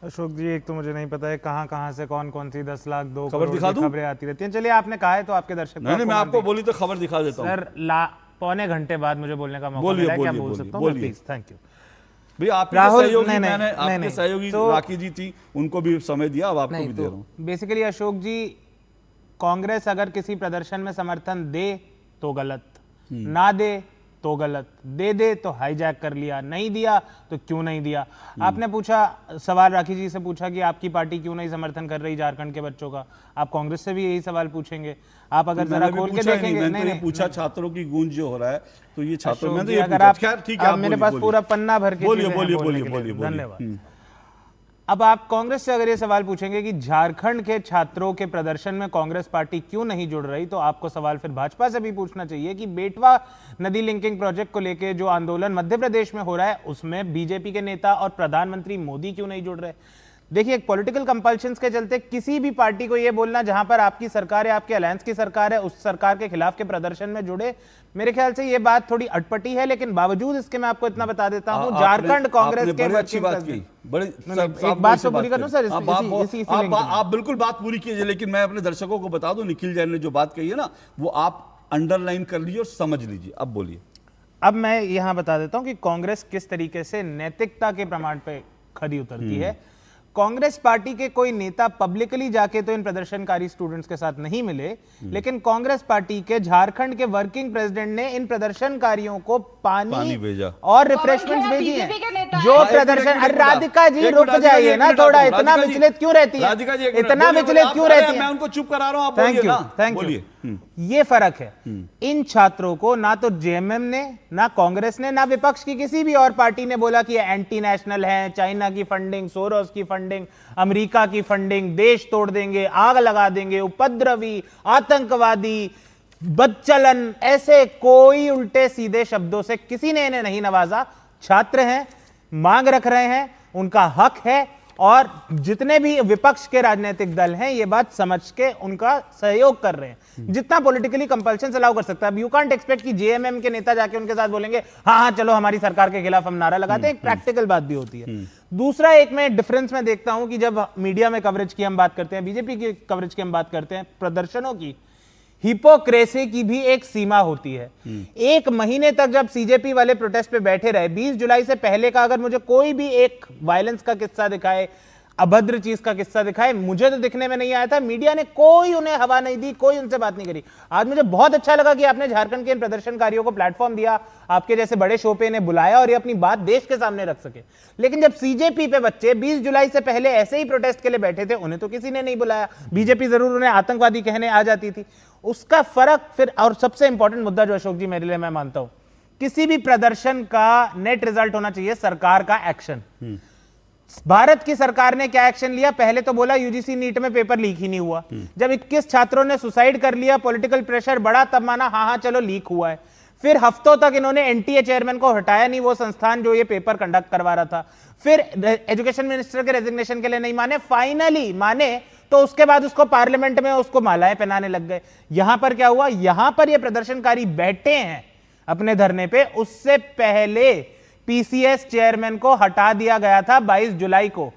अशोक जी, एक तो मुझे नहीं पता है कहाँ से कौन सी 10 लाख 2 खबर दिखा दूं? खबरें आती रहती हैं। चलिए आपने कहा है तो आपके दर्शक नहीं, मैं आपको बोली तो खबर दिखा देता हूं। सर पौने घंटे बाद मुझे बोलने का मौका मिला है, क्या बोल सकता हूं प्लीज? थैंक यू भैया। आपके सहयोगी राखी जी थी, उनको भी समय दिया, अब आपको भी दे रहा हूं। बेसिकली अशोक जी, कांग्रेस अगर किसी प्रदर्शन में समर्थन दे तो गलत, ना दे तो गलत, दे तो हाईजैक कर लिया, नहीं दिया तो क्यों नहीं दिया। आपने पूछा सवाल, राखी जी से पूछा कि आपकी पार्टी क्यों नहीं समर्थन कर रही झारखंड के बच्चों का। आप कांग्रेस से भी यही सवाल पूछेंगे। आप अगर जरा खोल के देखेंगे, नहीं पूछा छात्रों की गूंज जो हो रहा है तो ये छात्रों में अगर आप मेरे पास पूरा पन्ना भर के बोलिए। धन्यवाद। अब आप कांग्रेस से अगर ये सवाल पूछेंगे कि झारखंड के छात्रों के प्रदर्शन में कांग्रेस पार्टी क्यों नहीं जुड़ रही, तो आपको सवाल फिर भाजपा से भी पूछना चाहिए कि बेटवा नदी लिंकिंग प्रोजेक्ट को लेकर जो आंदोलन मध्य प्रदेश में हो रहा है उसमें बीजेपी के नेता और प्रधानमंत्री मोदी क्यों नहीं जुड़ रहे। देखिए, एक पॉलिटिकल कंपल्शंस के चलते किसी भी पार्टी को यह बोलना जहां पर आपकी सरकार है, आपके अलायंस की सरकार है, उस सरकार के खिलाफ के प्रदर्शन में जुड़े, मेरे ख्याल से यह बात थोड़ी अटपटी है। लेकिन बावजूद इसके मैं आपको इतना बता देता हूं, झारखंड कांग्रेस के अच्छी बात की, बड़ी एक बात तो पूरी कर दूं सर, आप बिल्कुल बात पूरी कीजिए, लेकिन मैं अपने दर्शकों को बता दूं, निखिल जैन ने जो बात कही है ना, वो आप अंडरलाइन कर लीजिए और समझ लीजिए। अब बोलिए। अब मैं यहां बता देता हूं कि कांग्रेस किस तरीके से नैतिकता के प्रमाण पे खड़ी उतरती है। कांग्रेस पार्टी के कोई नेता पब्लिकली जाके तो इन प्रदर्शनकारी स्टूडेंट्स के साथ नहीं मिले, लेकिन कांग्रेस पार्टी के झारखंड के वर्किंग प्रेसिडेंट ने इन प्रदर्शनकारियों को पानी भेजा और रिफ्रेशमेंट्स भेजी हैं। जो प्रदर्शन, राधिका जी रुक जाइए ना थोड़ा, इतना विचलित क्यों रहती है, इतना विचलित क्यों रहती है? मैं उनको चुप करा रहा हूं, आप थैंक यू। ये फर्क है। इन छात्रों को ना तो जेएमएम ने, ना कांग्रेस ने, ना विपक्ष की किसी भी और पार्टी ने बोला कि एंटी नेशनल है, चाइना की फंडिंग, सोरोस की फंडिंग, अमेरिका की फंडिंग, देश तोड़ देंगे, आग लगा देंगे, उपद्रवी, आतंकवादी, बदचलन, ऐसे कोई उल्टे सीधे शब्दों से किसी ने इन्हें नहीं नवाजा। छात्र हैं, मांग रख रहे हैं, उनका हक है और जितने भी विपक्ष के राजनीतिक दल हैं ये बात समझ के उनका सहयोग कर रहे हैं, जितना पॉलिटिकली कंपल्शन अलाउ कर सकता है। यू कांट एक्सपेक्ट कि जेएमएम के नेता जाके उनके साथ बोलेंगे हाँ चलो हमारी सरकार के खिलाफ हम नारा लगाते हैं। एक प्रैक्टिकल बात भी होती है। दूसरा एक मैं डिफरेंस में देखता हूं कि जब मीडिया में कवरेज की हम बात करते हैं, बीजेपी की कवरेज की हम बात करते हैं, प्रदर्शनों की हिपोक्रेसी की भी एक सीमा होती है। एक महीने तक जब सीजेपी वाले प्रोटेस्ट पे बैठे रहे, 20 जुलाई से पहले का अगर मुझे कोई भी एक वायलेंस का किस्सा दिखाए, अभद्र चीज का किस्सा दिखाए, मुझे तो दिखने में नहीं आया था। मीडिया ने कोई उन्हें हवा नहीं दी, कोई उनसे बात नहीं करी। आज मुझे बहुत अच्छा लगा कि आपने झारखंड के इन प्रदर्शनकारियों को प्लेटफॉर्म दिया, आपके जैसे बड़े शो पे इन्हें बुलाया और ये अपनी बात देश के सामने रख सके। लेकिन जब सीजेपी पे बच्चे 20 जुलाई से पहले ऐसे ही प्रोटेस्ट के लिए बैठे थे, उन्हें तो किसी ने नहीं बुलाया। बीजेपी जरूर उन्हें आतंकवादी कहने आ जाती थी। उसका फर्क फिर, और सबसे इंपॉर्टेंट मुद्दा जो अशोक जी मेरे लिए मैं मानता हूं, किसी भी प्रदर्शन का नेट रिजल्ट होना चाहिए सरकार का एक्शन। भारत की सरकार ने क्या एक्शन लिया? पहले तो बोला यूजीसी नीट में पेपर लीक ही नहीं हुआ। जब 21 छात्रों ने सुसाइड कर लिया, पॉलिटिकल प्रेशर बढ़ा, तब माना हाँ चलो लीक हुआ है। फिर हफ्तों तक इन्होंने एनटीए चेयरमैन को हटाया नहीं, वो संस्थान जो ये पेपर कंडक्ट करवा रहा था। फिर एजुकेशन मिनिस्टर के रेजिग्नेशन के लिए नहीं माने, फाइनली माने तो उसके बाद उसको पार्लियामेंट में उसको मालाएं पहनाने लग गए। यहां पर क्या हुआ? यहां पर ये प्रदर्शनकारी बैठे हैं अपने धरने पे, उससे पहले पीसीएस चेयरमैन को हटा दिया गया था 22 जुलाई को।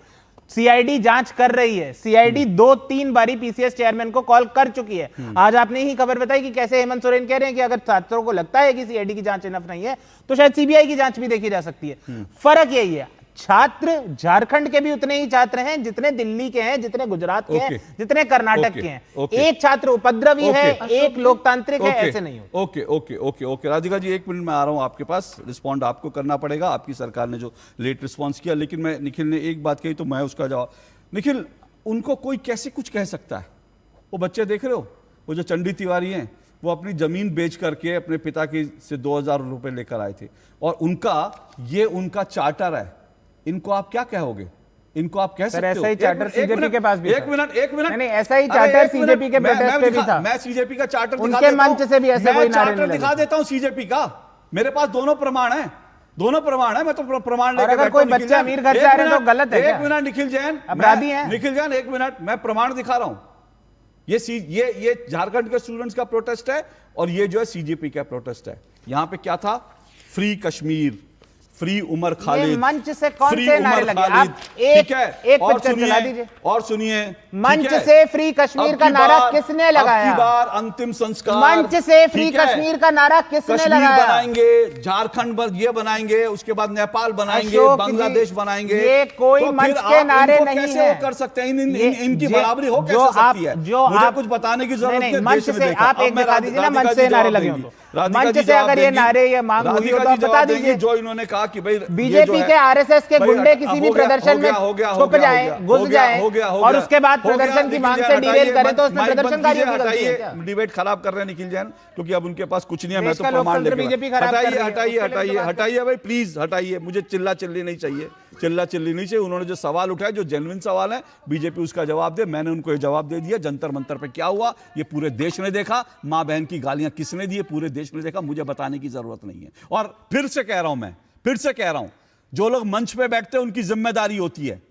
सीआईडी जांच कर रही है। सीआईडी 2-3 बारी पीसीएस चेयरमैन को कॉल कर चुकी है। आज आपने ही खबर बताई कि कैसे हेमंत सोरेन कह रहे हैं कि अगर छात्रों को लगता है कि सीआईडी की जांच इनफ नहीं है तो शायद सीबीआई की जांच भी देखी जा सकती है। फर्क यही है, छात्र झारखंड के भी उतने ही छात्र हैं जितने दिल्ली के हैं, जितने गुजरात के हैं, जितने कर्नाटक के हैं। एक छात्र उपद्रवी है, एक लोकतांत्रिक है, ऐसे नहीं हो। Okay okay okay okay Radhika ji, 1 minute में आ रहा हूं आपके पास। रिस्पॉन्ड आपको करना पड़ेगा, आपकी सरकार ने जो लेट रिस्पॉन्स किया। लेकिन मैं, निखिल ने एक बात कही तो मैं उसका जवाब। निखिल, उनको कोई कैसे कुछ कह सकता है? वो बच्चे देख रहे हो, वो जो चंडी तिवारी हैं, वो अपनी जमीन बेच करके अपने पिता की से 2000 रुपए लेकर आए थे, और उनका चार्टर है। इनको आप क्या कहोगे? इनको आप कह सकते हो? ऐसा ही चार्टर सीजेपी के पास भी एक मिनट नहीं, ऐसा ही चार्टर सीजेपी के प्रोटेस्ट पे भी था। मैं सीजेपी का चार्टर उनके मंच से भी ऐसे कोई नारे चार्टर दिखा देता हूं सीजेपी का। मेरे पास दोनों प्रमाण है, मैं तो प्रमाण लेकर अगर कोई बच्चा अमीर घर से आ रहे हैं तो गलत है क्या? 1 मिनट निखिल जैन, अपराधी हैं। निखिल जैन 1 मिनट, मैं प्रमाण दिखा रहा हूं। ये झारखंड के स्टूडेंट्स का प्रोटेस्ट है और ये जो है सीजेपी का प्रोटेस्ट है। यहां पे क्या था? फ्री कश्मीर, फ्री उमर खालिद, मंच से कौन से नारे लगे? आप एक पिक्चर चला दीजिए और सुनिए। मंच से फ्री कश्मीर का नारा किसने लगाया? बार अंतिम संस्कार। मंच से फ्री कश्मीर का नारा किसने लगाया? बनाएंगे झारखंड, ये बनाएंगे, उसके बाद नेपाल बनाएंगे, बांग्लादेश बनाएंगे। ये कोई मंच के नारे नहीं कैसे है। कर सकते हैं? इनकी बराबरी हो कैसे सकती है? मुझे कुछ बताने की जरूरत नहीं। मंच से आप एक दिखा दीजिए ना, मंच से नारे लगे हो। मंच से अगर ये नारे, ये मांग हुई हो तो आप बता दीजिए। जो इन्होंने कहा कि भाई बीजेपी के आरएसएस के गुंडे किसी भी प्रदर्शन में छुप जाएं, घुस जाएं और उसके बाद प्रदर्शन की मांग से डिरेल करें तो उसमें प्रदर्शनकारियों की गलती है क्या? डिबेट खराब कर रहे हैं निखिल जैन, क्योंकि अब उनके पास कुछ नहीं है। मैं तो प्रमाण हटाइए भाई, प्लीज हटाइए। मुझे चिल्ला चिल्ली नहीं चाहिए। उन्होंने जो सवाल उठाया, जो जेन्युइन सवाल है, बीजेपी उसका जवाब दे। मैंने उनको ये जवाब दे दिया। जंतर मंतर पे क्या हुआ ये पूरे देश ने देखा। मां बहन की गालियां किसने दी पूरे देश ने देखा। मुझे बताने की जरूरत नहीं है। और फिर से कह रहा हूं, जो लोग मंच पे बैठते हैं उनकी जिम्मेदारी होती है।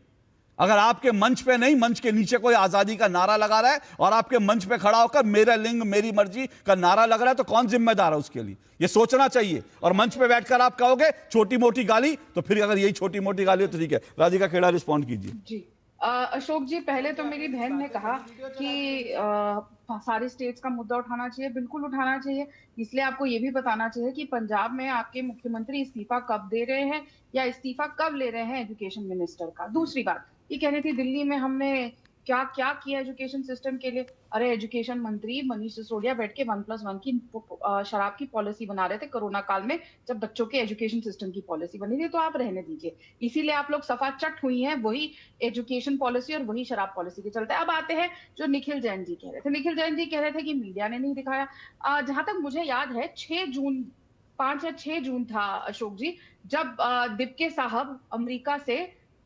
अगर आपके मंच पे नहीं, मंच के नीचे कोई आजादी का नारा लगा रहा है और आपके मंच पे खड़ा होकर मेरा लिंग मेरी मर्जी का नारा लग रहा है, तो कौन जिम्मेदार है उसके लिए? ये सोचना चाहिए। और मंच पे बैठकर आप कहोगे छोटी मोटी गाली, तो फिर अगर यही छोटी मोटी गाली हो तो ठीक है। राधिका खेड़ा, रिस्पॉन्ड कीजिए। जी अशोक जी, पहले तो मेरी बहन ने कहा कि सारे स्टेट्स का मुद्दा उठाना चाहिए। बिल्कुल उठाना चाहिए। इसलिए आपको ये भी बताना चाहिए कि पंजाब में आपके मुख्यमंत्री इस्तीफा कब दे रहे हैं या इस्तीफा कब ले रहे हैं एजुकेशन मिनिस्टर का। दूसरी बात ये कहनी थी दिल्ली में हमने क्या क्या किया एजुकेशन सिस्टम के लिए। अरे एजुकेशन मंत्री मनीष सिसोदिया बैठ के 1+1 की शराब की पॉलिसी बना रहे थे कोरोना काल में, जब बच्चों के एजुकेशन सिस्टम की पॉलिसी बनी थी। तो आप रहने दीजिए, इसीलिए आप लोग सफा चट हुई हैं वही एजुकेशन पॉलिसी और वही शराब पॉलिसी के चलते। अब आते हैं जो निखिल जैन जी कह रहे थे। निखिल जैन जी कह रहे थे कि मीडिया ने नहीं दिखाया। जहां तक मुझे याद है 5 या 6 जून था अशोक जी, जब दिप्के साहब अमेरिका से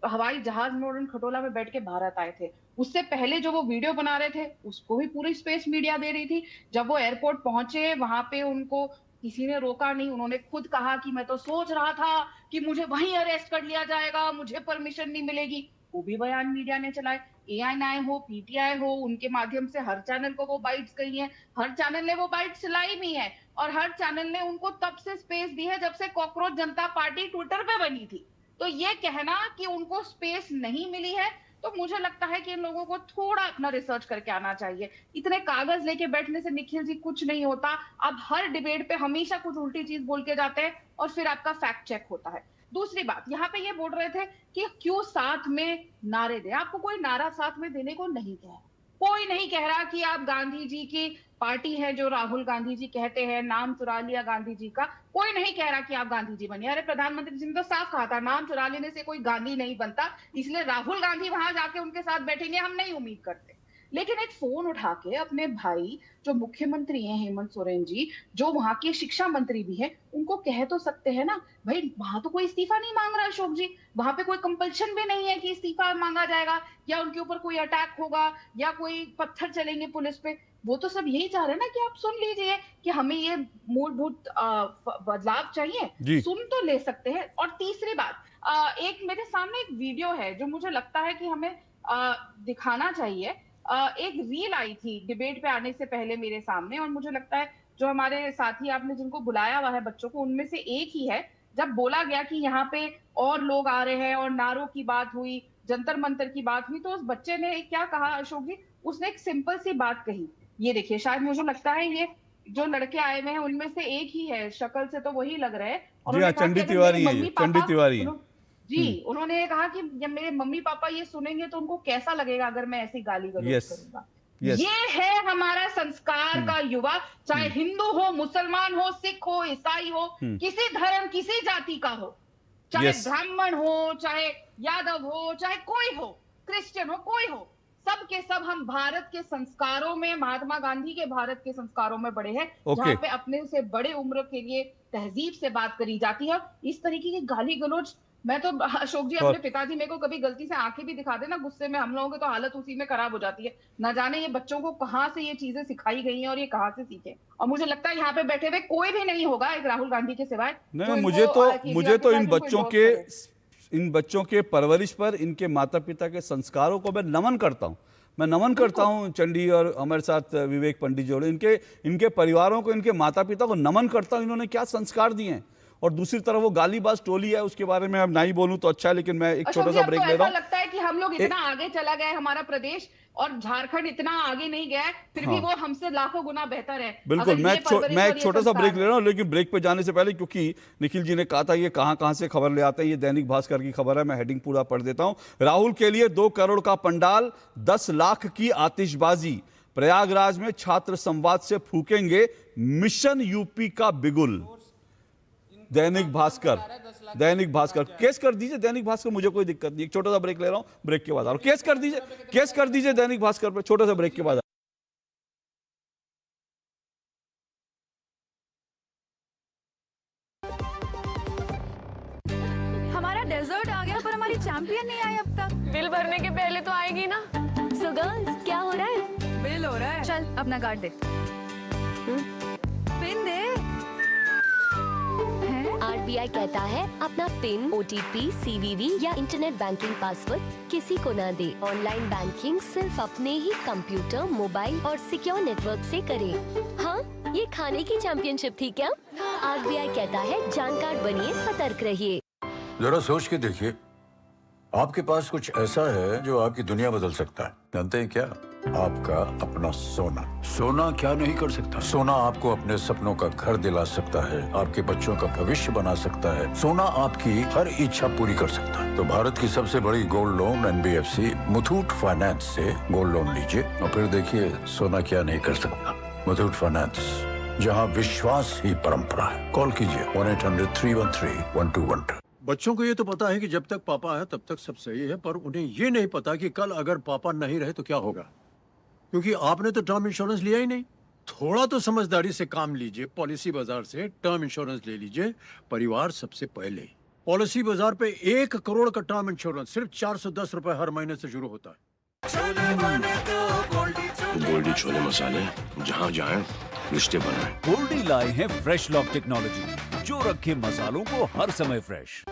हवाई जहाज में उड़न खटोला में बैठ के भारत आए थे। उससे पहले जो वो वीडियो बना रहे थे उसको भी पूरी स्पेस मीडिया दे रही थी। जब वो एयरपोर्ट पहुंचे वहां पे उनको किसी ने रोका नहीं। उन्होंने खुद कहा कि मैं तो सोच रहा था कि मुझे वहीं अरेस्ट कर लिया जाएगा, मुझे परमिशन नहीं मिलेगी। वो भी बयान मीडिया ने चलाए। ANI हो, PTI हो, उनके माध्यम से हर चैनल को वो बाइट्स गई हैं। हर चैनल ने वो बाइट्स चलाई भी है और हर चैनल ने उनको तब से स्पेस दी है जब से कॉकरोच जनता पार्टी ट्विटर पे बनी थी। तो ये कहना कि उनको स्पेस नहीं मिली है, तो मुझे लगता है कि इन लोगों को थोड़ा अपना रिसर्च करके आना चाहिए। इतने कागज लेके बैठने से निखिल जी कुछ नहीं होता। आप हर डिबेट पे हमेशा कुछ उल्टी चीज बोल के जाते हैं और फिर आपका फैक्ट चेक होता है। दूसरी बात, यहाँ पे ये बोल रहे थे कि क्यों साथ में नारे दे। आपको कोई नारा साथ में देने को नहीं कह रहा। कोई नहीं कह रहा कि आप गांधी जी की पार्टी है जो राहुल गांधी जी कहते हैं, नाम चुरा लिया गांधी जी का। कोई नहीं कह रहा कि आप गांधी जी बनिए। अरे प्रधानमंत्री जी ने तो साफ कहा था नाम चुरा लेने से कोई गांधी नहीं बनता, इसलिए राहुल गांधी वहां जाके उनके साथ बैठेंगे हम नहीं उम्मीद करते। लेकिन एक फोन उठा के अपने भाई जो मुख्यमंत्री हैं हेमंत सोरेन जी, जो वहां के शिक्षा मंत्री भी हैं, उनको कह तो सकते हैं ना, भाई वहां तो कोई इस्तीफा नहीं मांग रहा अशोक जी, वहां पे कोई कंपल्शन भी नहीं है कि इस्तीफा मांगा जाएगा या उनके ऊपर कोई अटैक होगा या कोई पत्थर चलेंगे पुलिस पे। वो तो सब यही चाह रहे हैं ना कि आप सुन लीजिए कि हमें ये मूलभूत बदलाव चाहिए, सुन तो ले सकते हैं। और तीसरी बात, एक मेरे सामने एक वीडियो है जो मुझे लगता है कि हमें दिखाना चाहिए। एक रील आई थी डिबेट पे आने से पहले मेरे सामने, और मुझे लगता है जो हमारे साथी आपने जिनको बुलाया हुआ है बच्चों को, उनमें से एक ही है। जब बोला गया कि यहाँ पे और लोग आ रहे हैं और नारों की बात हुई, जंतर मंतर की बात हुई, तो उस बच्चे ने क्या कहा अशोक जी, उसने एक सिंपल सी बात कही। ये देखिए, शायद मुझे लगता है ये जो लड़के आए हुए हैं उनमें से एक ही है, शक्ल से तो वही लग रहे हैं। जी हाँ, चंडी तिवारी है, चंडी तिवारी है जी। उन्होंने ये कहा कि जब मेरे मम्मी पापा ये सुनेंगे तो उनको कैसा लगेगा अगर मैं ऐसी गाली गलौज करूंगा। ये है हमारा संस्कार का युवा, चाहे हिंदू हो, मुसलमान हो, सिख हो, ईसाई हो, किसी धर्म किसी जाति का हो, चाहे ब्राह्मण हो, चाहे यादव हो, चाहे कोई हो, क्रिश्चियन हो, कोई हो, सब के सब हम भारत के संस्कारों में, महात्मा गांधी के भारत के संस्कारों में बड़े हैं, जहाँ पे अपने से बड़े उम्र के लिए तहजीब से बात करी जाती है। इस तरीके की गाली गलौज, मैं तो अशोक जी अपने पिताजी मेरे को कभी गलती से आंखें भी दिखा देना गुस्से में, हम लोगों की तो हालत उसी में खराब हो जाती है। ना जाने ये बच्चों को कहाँ से ये चीजें सिखाई गई हैं और ये कहाँ से सीखे। और मुझे लगता है यहाँ पे बैठे हुए कोई भी नहीं होगा एक राहुल गांधी के सिवाय। मुझे तो इन बच्चों के परवरिश पर, इनके माता पिता के संस्कारों को मैं नमन करता हूँ। मैं नमन करता हूँ चंडी और हमारे साथ विवेक पंडित जोड़े, इनके परिवारों को, इनके माता पिता को नमन करता हूँ। इन्होंने क्या संस्कार दिए हैं। और दूसरी तरफ वो गालीबाज टोली है, उसके बारे में अब नहीं बोलूं तो अच्छा है, लेकिन मैं एक छोटा सा ब्रेक ले रहा हूं। लगता है कि हम लोग इतना आगे चला गया है, हमारा प्रदेश और झारखंड इतना आगे नहीं गया है, फिर भी वो हमसे लाखों गुना बेहतर है। बिल्कुल, मैं एक छोटा सा ब्रेक ले रहा हूं, लेकिन ब्रेक पे जाने से पहले, क्योंकि निखिल जी ने कहा था ये कहां से खबर ले आते हैं, ये दैनिक भास्कर की खबर है, मैं हेडिंग पूरा पढ़ देता हूं। राहुल के लिए 2 करोड़ का पंडाल, 10 लाख की आतिशबाजी, प्रयागराज में छात्र संवाद से फूकेंगे मिशन यूपी का बिगुल। दैनिक भास्कर केस कर दीजिए, दैनिक भास्कर, मुझे कोई दिक्कत नहीं। एक छोटा सा ब्रेक ले रहा हूं, ब्रेक के बाद और केस कर दीजिए दैनिक भास्कर पे, छोटा सा ब्रेक के बाद। हमारा डेजर्ट आ गया पर हमारी चैंपियन नहीं आई अब तक। बिल भरने के पहले तो आएगी ना। सो गर्ल्स, क्या हो रहा है? बिल हो रहा है। चल अपना कार्ड दे। पिन दे। आरबीआई कहता है अपना पिन, ओटीपी, सीवीवी या इंटरनेट बैंकिंग पासवर्ड किसी को ना दे। ऑनलाइन बैंकिंग सिर्फ अपने ही कंप्यूटर, मोबाइल और सिक्योर नेटवर्क से करें। हाँ, ये खाने की चैंपियनशिप थी क्या? आरबीआई कहता है जानकार बनिए, सतर्क रहिए। जरा सोच के देखिए, आपके पास कुछ ऐसा है जो आपकी दुनिया बदल सकता है। जानते हैं क्या? आपका अपना सोना। सोना क्या नहीं कर सकता? सोना आपको अपने सपनों का घर दिला सकता है, आपके बच्चों का भविष्य बना सकता है। सोना आपकी हर इच्छा पूरी कर सकता है। तो भारत की सबसे बड़ी gold loan NBFC Muthoot finance से गोल्ड लोन लीजिए और फिर देखिए सोना क्या नहीं कर सकता। मुथूट फाइनेंस, जहाँ विश्वास ही परंपरा है। कॉल कीजिए 1-800-313-1212। बच्चों को ये तो पता है कि जब तक पापा है तब तक सब सही है, पर उन्हें ये नहीं पता कि कल अगर पापा नहीं रहे तो क्या होगा, क्योंकि आपने तो टर्म इंश्योरेंस लिया ही नहीं। थोड़ा तो समझदारी से काम लीजिए, पॉलिसी बाजार से टर्म इंश्योरेंस ले लीजिए। परिवार सबसे पहले। पॉलिसी बाजार पे 1 करोड़ का टर्म इंश्योरेंस सिर्फ 410 रुपए हर महीने से शुरू होता है। गोल्डी छोले मसाले, जहाँ जाए रिश्ते बनाए। गोल्डी लाए हैं फ्रेश लॉक टेक्नोलॉजी, जो रखे मसालों को हर समय फ्रेश।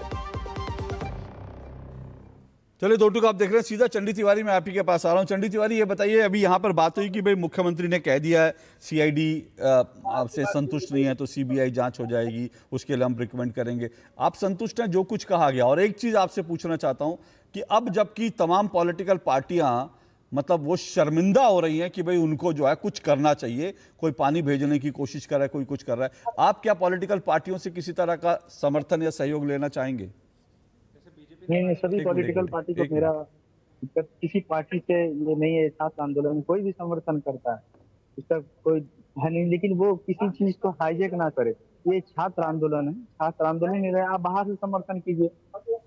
चलिए दोस्तों, आप देख रहे हैं सीधा चंडी तिवारी, मैं आप ही के पास आ रहा हूं। चंडी तिवारी, ये बताइए, अभी यहाँ पर बात हुई कि भाई मुख्यमंत्री ने कह दिया है CID आपसे संतुष्ट नहीं है तो CBI जांच हो जाएगी, उसके लिए हम रिकमेंड करेंगे। आप संतुष्ट हैं जो कुछ कहा गया? और एक चीज आपसे पूछना चाहता हूं कि अब जबकि तमाम पॉलिटिकल पार्टियां मतलब वो शर्मिंदा हो रही हैं कि भाई उनको जो है कुछ करना चाहिए, कोई पानी भेजने की कोशिश कर रहा है, कोई कुछ कर रहा है, आप क्या पॉलिटिकल पार्टियों से किसी तरह का समर्थन या सहयोग लेना चाहेंगे? नहीं, सभी पॉलिटिकल पार्टी को मेरा किसी पार्टी से ये नहीं है। छात्र आंदोलन में कोई भी समर्थन करता है, इसका कोई है नहीं, लेकिन वो किसी चीज को हाईजैक ना करे। ये छात्र आंदोलन है, छात्र आंदोलन में आप बाहर से समर्थन कीजिए।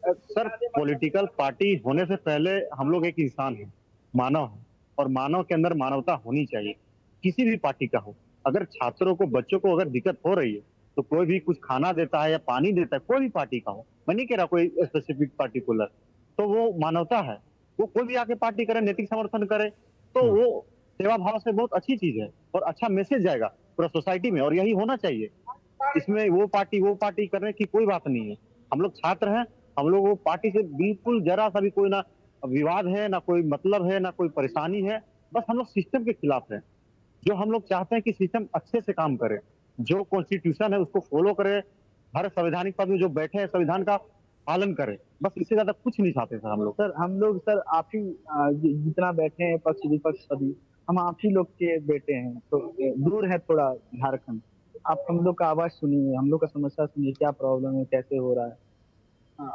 सर, पॉलिटिकल पार्टी होने से पहले हम लोग एक इंसान है, मानव है। और मानव के अंदर मानवता होनी चाहिए, किसी भी पार्टी का हो। अगर छात्रों को, बच्चों को अगर दिक्कत हो रही है तो कोई भी कुछ खाना देता है या पानी देता है, कोई भी पार्टी का हो, मैं नहीं कह रहा कोई स्पेसिफिक पार्टिकुलर, तो वो मानवता है। वो कोई भी आके पार्टी करे, नैतिक समर्थन करे, तो वो सेवा भाव से बहुत अच्छी चीज है और अच्छा मैसेज जाएगा पूरा सोसाइटी में, और यही होना चाहिए। इसमें वो पार्टी करने की कोई बात नहीं है। हम लोग छात्र हैं, हम लोग वो पार्टी से बिल्कुल जरा सा भी कोई ना विवाद है, ना कोई मतलब है, ना कोई परेशानी है। बस हम लोग सिस्टम के खिलाफ हैं। जो हम लोग चाहते हैं कि सिस्टम अच्छे से काम करे, जो कॉन्स्टिट्यूशन है उसको फॉलो करे, हर संवैधानिक पद में जो बैठे हैं संविधान का पालन करे, बस इससे ज्यादा कुछ नहीं चाहते सर हम लोग। सर आप ही जितना बैठे हैं पक्ष विपक्ष सभी, हम आप ही लोग के बेटे हैं, तो दूर है थोड़ा झारखंड, आप हम लोग का आवाज सुनिए, हम लोग का समस्या सुनिए, क्या प्रॉब्लम है, कैसे हो रहा है।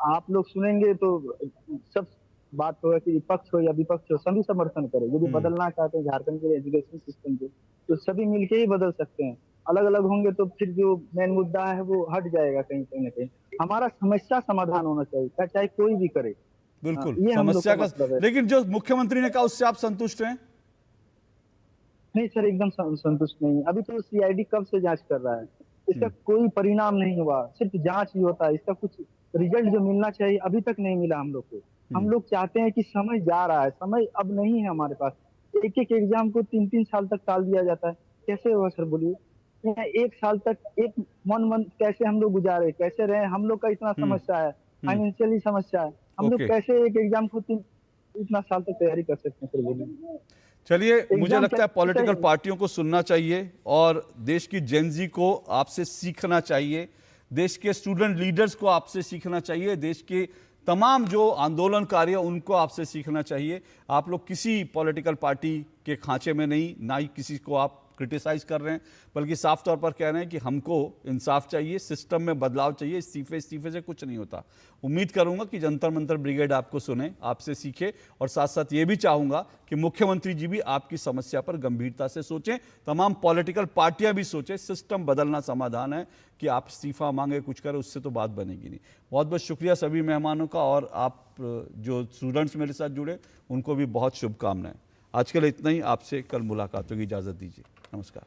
आप लोग सुनेंगे तो सब बात होगा कि विपक्ष हो या विपक्ष हो, सभी समर्थन करें। यदि बदलना चाहते हैं झारखंड के एजुकेशन सिस्टम को, तो सभी मिलके ही बदल सकते हैं। अलग अलग होंगे तो फिर जो मेन मुद्दा है वो हट जाएगा कहीं ना कहीं। हमारा समस्या समाधान होना चाहिए, चाहे कोई भी करे। बिल्कुल ये समस्या का मतलब है। लेकिन जो मुख्यमंत्री ने कहा उससे आप संतुष्ट हैं? नहीं सर, एकदम संतुष्ट नहीं। अभी तो सीआईडी कब से जांच कर रहा है, इसका कोई परिणाम नहीं हुआ, सिर्फ जांच ही होता है। इसका कुछ रिजल्ट जो मिलना चाहिए अभी तक नहीं मिला हम लोग को। हम लोग चाहते हैं कि समय जा रहा है, समय अब नहीं है हमारे पास। एक एक एग्जाम को 3-3 साल तक टाल दिया जाता है, कैसे होगा सर बोलिए। एक साल तक एक मंथ कैसे हम लोग गुजारे, कैसे रहे, हम लोग का इतना समस्या है, फाइनेंशियली समस्या है, हम लोग कैसे एक एग्जाम को इतना साल तक तैयारी कर सकते हैं सर बोलिए। चलिए, मुझे लगता है पॉलिटिकल पार्टियों को सुनना चाहिए और देश की जेनजी को आपसे सीखना चाहिए, देश के स्टूडेंट लीडर्स को आपसे सीखना चाहिए, देश के तमाम जो आंदोलनकारी हैं उनको आपसे सीखना चाहिए। आप लोग किसी पॉलिटिकल पार्टी के खांचे में नहीं, ना ही किसी को आप क्रिटिसाइज कर रहे हैं, बल्कि साफ तौर पर कह रहे हैं कि हमको इंसाफ चाहिए, सिस्टम में बदलाव चाहिए। इस्तीफे से कुछ नहीं होता। उम्मीद करूंगा कि जंतर मंतर ब्रिगेड आपको सुने, आपसे सीखे, और साथ साथ ये भी चाहूंगा कि मुख्यमंत्री जी भी आपकी समस्या पर गंभीरता से सोचें, तमाम पॉलिटिकल पार्टियां भी सोचें। सिस्टम बदलना समाधान है कि आप इस्तीफा मांगे, कुछ करें, उससे तो बात बनेगी नहीं। बहुत बहुत शुक्रिया सभी मेहमानों का, और आप जो स्टूडेंट्स मेरे साथ जुड़े उनको भी बहुत शुभकामनाएं। आज के लिए इतना ही, आपसे कल मुलाकात होगी, इजाज़त दीजिए, नमस्कार।